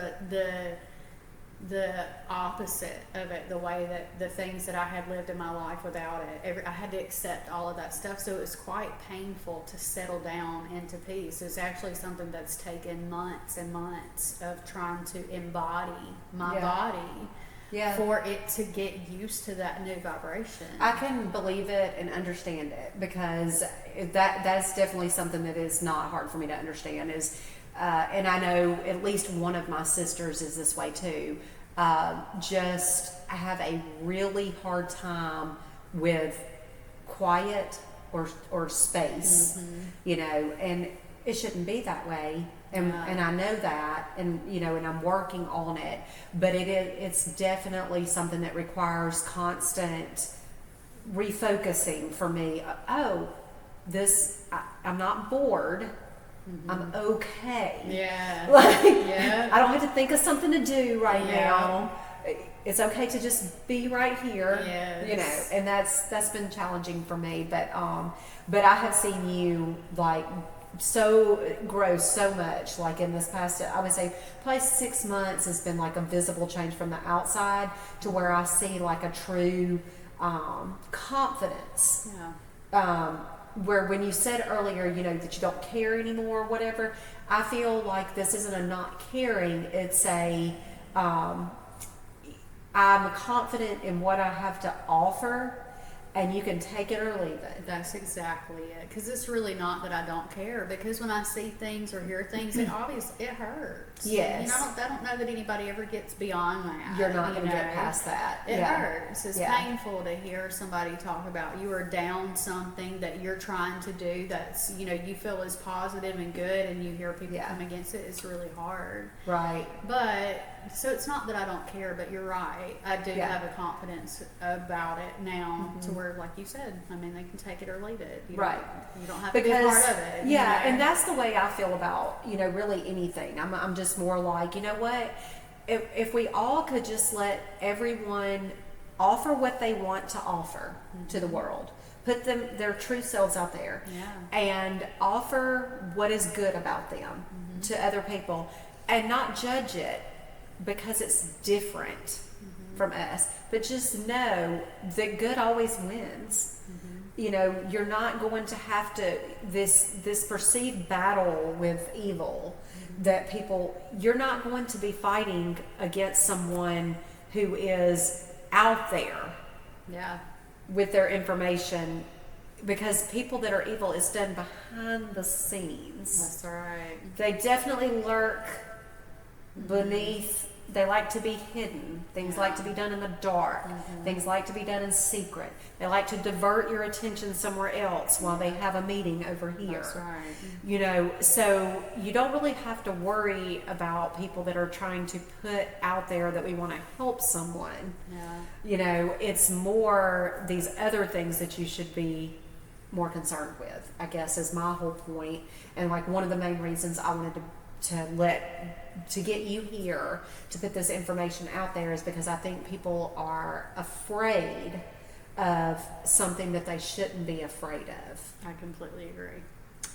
the opposite of it, the way that the things that I had lived in my life without it, I had to accept all of that stuff. So it was quite painful to settle down into peace. It's actually something that's taken months and months of trying to embody my body. Yeah. For it to get used to that new vibration. I can believe it and understand it, because that's definitely something that is not hard for me to understand. And I know at least one of my sisters is this way too. Just have a really hard time with quiet or space, and it shouldn't be that way. And I know that, and and I'm working on it, but it's definitely something that requires constant refocusing for me. I'm not bored. I'm okay. Yeah. I don't have to think of something to do right now. It's okay to just be right here. Yes. And that's been challenging for me. But I have seen you grow so much, like in this past, I would say probably 6 months has been like a visible change from the outside to where I see like a true confidence. Where when you said earlier, that you don't care anymore or whatever, I feel like this isn't a not caring, it's I'm confident in what I have to offer, and you can take it or leave it. That's exactly it. Because it's really not that I don't care. Because when I see things or hear things, it hurts. Yes. I don't know that anybody ever gets beyond that. You're not going to get past that. It hurts. It's painful to hear somebody talk about you are down something that you're trying to do that's, you feel is positive and good, and you hear people come against it. It's really hard. Right. But, so it's not that I don't care, but you're right. I do have a confidence about it now to where, like you said, I mean, they can take it or leave it. You don't have to be a part of it. Yeah, and that's the way I feel about, really anything. I'm just more like, what? If we all could just let everyone offer what they want to offer to the world, put their true selves out there, and offer what is good about them to other people, and not judge it because it's different from us, but just know that good always wins. You're not going to have to this perceived battle with evil that you're not going to be fighting against someone who is out there with their information, because people that are evil is done behind the scenes. That's right. They definitely lurk beneath. They like to be hidden. Things like to be done in the dark. Things like to be done in secret. They like to divert your attention somewhere else while they have a meeting over here. That's right. So you don't really have to worry about people that are trying to put out there that we want to help someone. It's more these other things that you should be more concerned with, I guess, is my whole point. And like one of the main reasons I wanted to get you here to put this information out there is because I think people are afraid of something that they shouldn't be afraid of. I completely agree.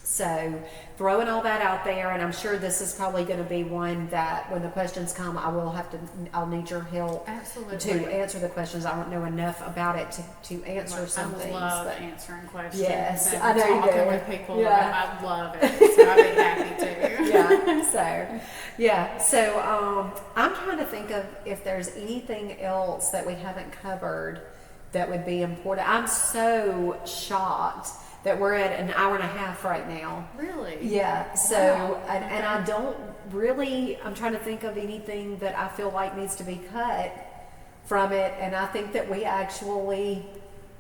So throwing all that out there, and I'm sure this is probably going to be one that when the questions come, I'll need your help to answer the questions. I don't know enough about it to answer some things. I love answering questions. Yes, and I know you do. talking with people. I love it. So I'd be happy to. So I'm trying to think of if there's anything else that we haven't covered that would be important. I'm so shocked that we're at an hour and a half right now. Really? Yeah. So, wow. And I don't really, I'm trying to think of anything that I feel like needs to be cut from it. And I think that we actually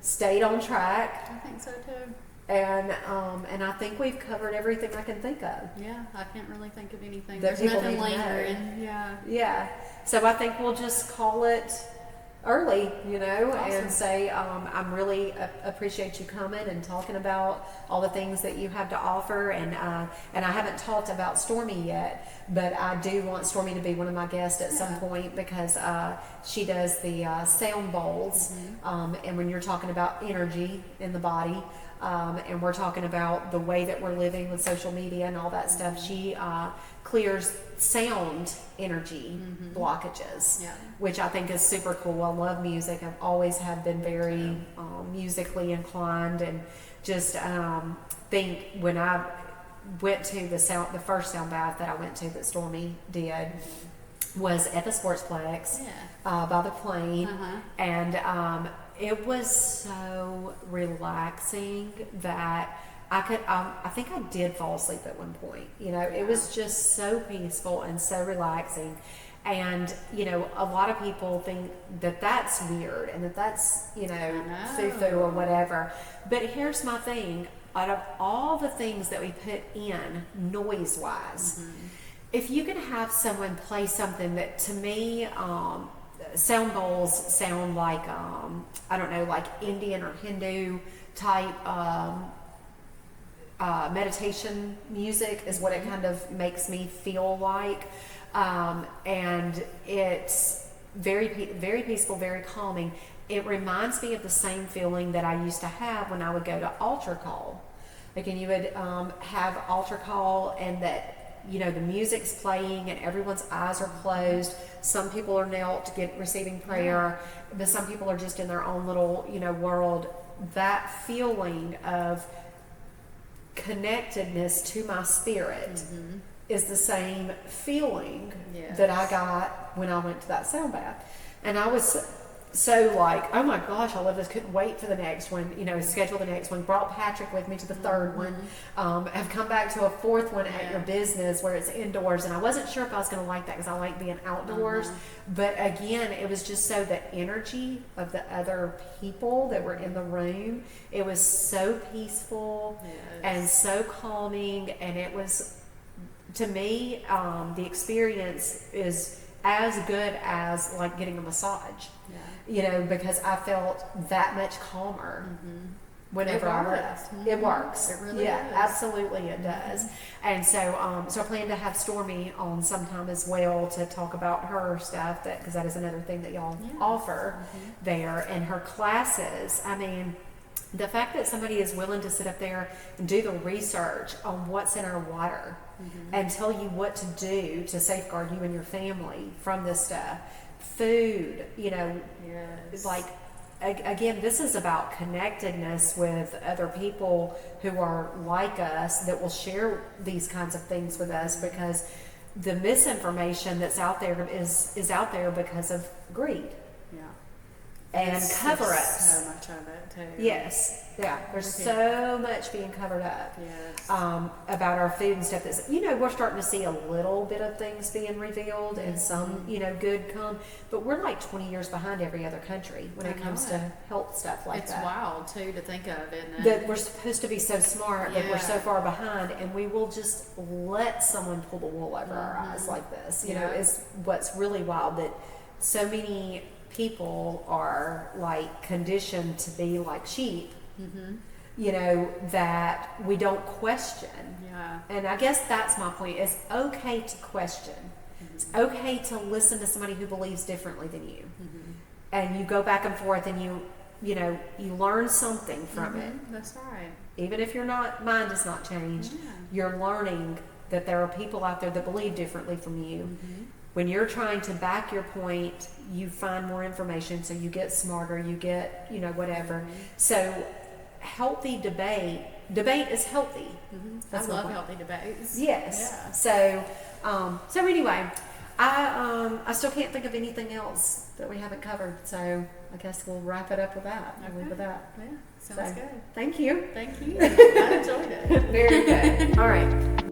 stayed on track. I think so too. And I think we've covered everything I can think of. Yeah, I can't really think of anything. That There's people nothing need to know. lingering. Yeah. Yeah. So I think we'll just call it early, Awesome. and say, I'm really appreciate you coming and talking about all the things that you have to offer. And I haven't talked about Stormy yet, but I do want Stormy to be one of my guests at some point, because she does the sound bowls. And when you're talking about energy in the body, and we're talking about the way that we're living with social media and all that stuff, she clears sound energy blockages, which I think is super cool. I love music. I've always have been very musically inclined, and just think when I went to the first sound bath that I went to that Stormy did was at the Sportsplex by the plane, and it was so relaxing that I think I did fall asleep at one point. It was just so peaceful and so relaxing. And, a lot of people think that that's weird and that that's, foo-foo or whatever. But here's my thing. Out of all the things that we put in noise-wise, if you can have someone play something that, to me, sound bowls sound like, I don't know, like Indian or Hindu type meditation music is what it kind of makes me feel like. And it's very peaceful, very calming. It reminds me of the same feeling that I used to have when I would go to altar call. Like, and you would have altar call, and that, the music's playing and everyone's eyes are closed. Some people are knelt receiving prayer, but some people are just in their own little, world. That feeling of connectedness to my spirit is the same feeling that I got when I went to that sound bath. And I was so like, oh my gosh, I love this, couldn't wait for the next one, schedule the next one, brought Patrick with me to the third one, have come back to a fourth one at your business where it's indoors, and I wasn't sure if I was going to like that because I like being outdoors, but again, it was just so the energy of the other people that were in the room, it was so peaceful and so calming, and it was, to me, the experience is as good as like getting a massage, because I felt that much calmer whenever I left. It works. It really does. Absolutely it does. And so, so I plan to have Stormy on sometime as well to talk about her stuff, because that is another thing that y'all offer there, and her classes. I mean, the fact that somebody is willing to sit up there and do the research on what's in our water and tell you what to do to safeguard you and your family from this stuff. Food, like, again, this is about connectedness with other people who are like us that will share these kinds of things with us, because the misinformation that's out there is out there because of greed. And cover-ups. So much of it too. Yes, there's so much being covered up about our food and stuff. That's, we're starting to see a little bit of things being revealed, and some, good come, but we're like 20 years behind every other country when it comes to health stuff like that. It's wild too to think of, isn't it? That we're supposed to be so smart, but we're so far behind, and we will just let someone pull the wool over our eyes like this. Is what's really wild, that so many people are like conditioned to be like sheep, that we don't question. And I guess that's my point. It's okay to question. It's okay to listen to somebody who believes differently than you, and you go back and forth, and you learn something from it. That's right. Even if your mind is not changed, you're learning that there are people out there that believe differently from you. When you're trying to back your point, you find more information, so you get smarter, you get, whatever. So healthy debate is healthy. I love healthy debates. Yes. So anyway, I still can't think of anything else that we haven't covered. So I guess we'll wrap it up with that. We'll leave with that. Yeah, sounds good. Thank you. Thank you. I enjoyed it. Very good. All right.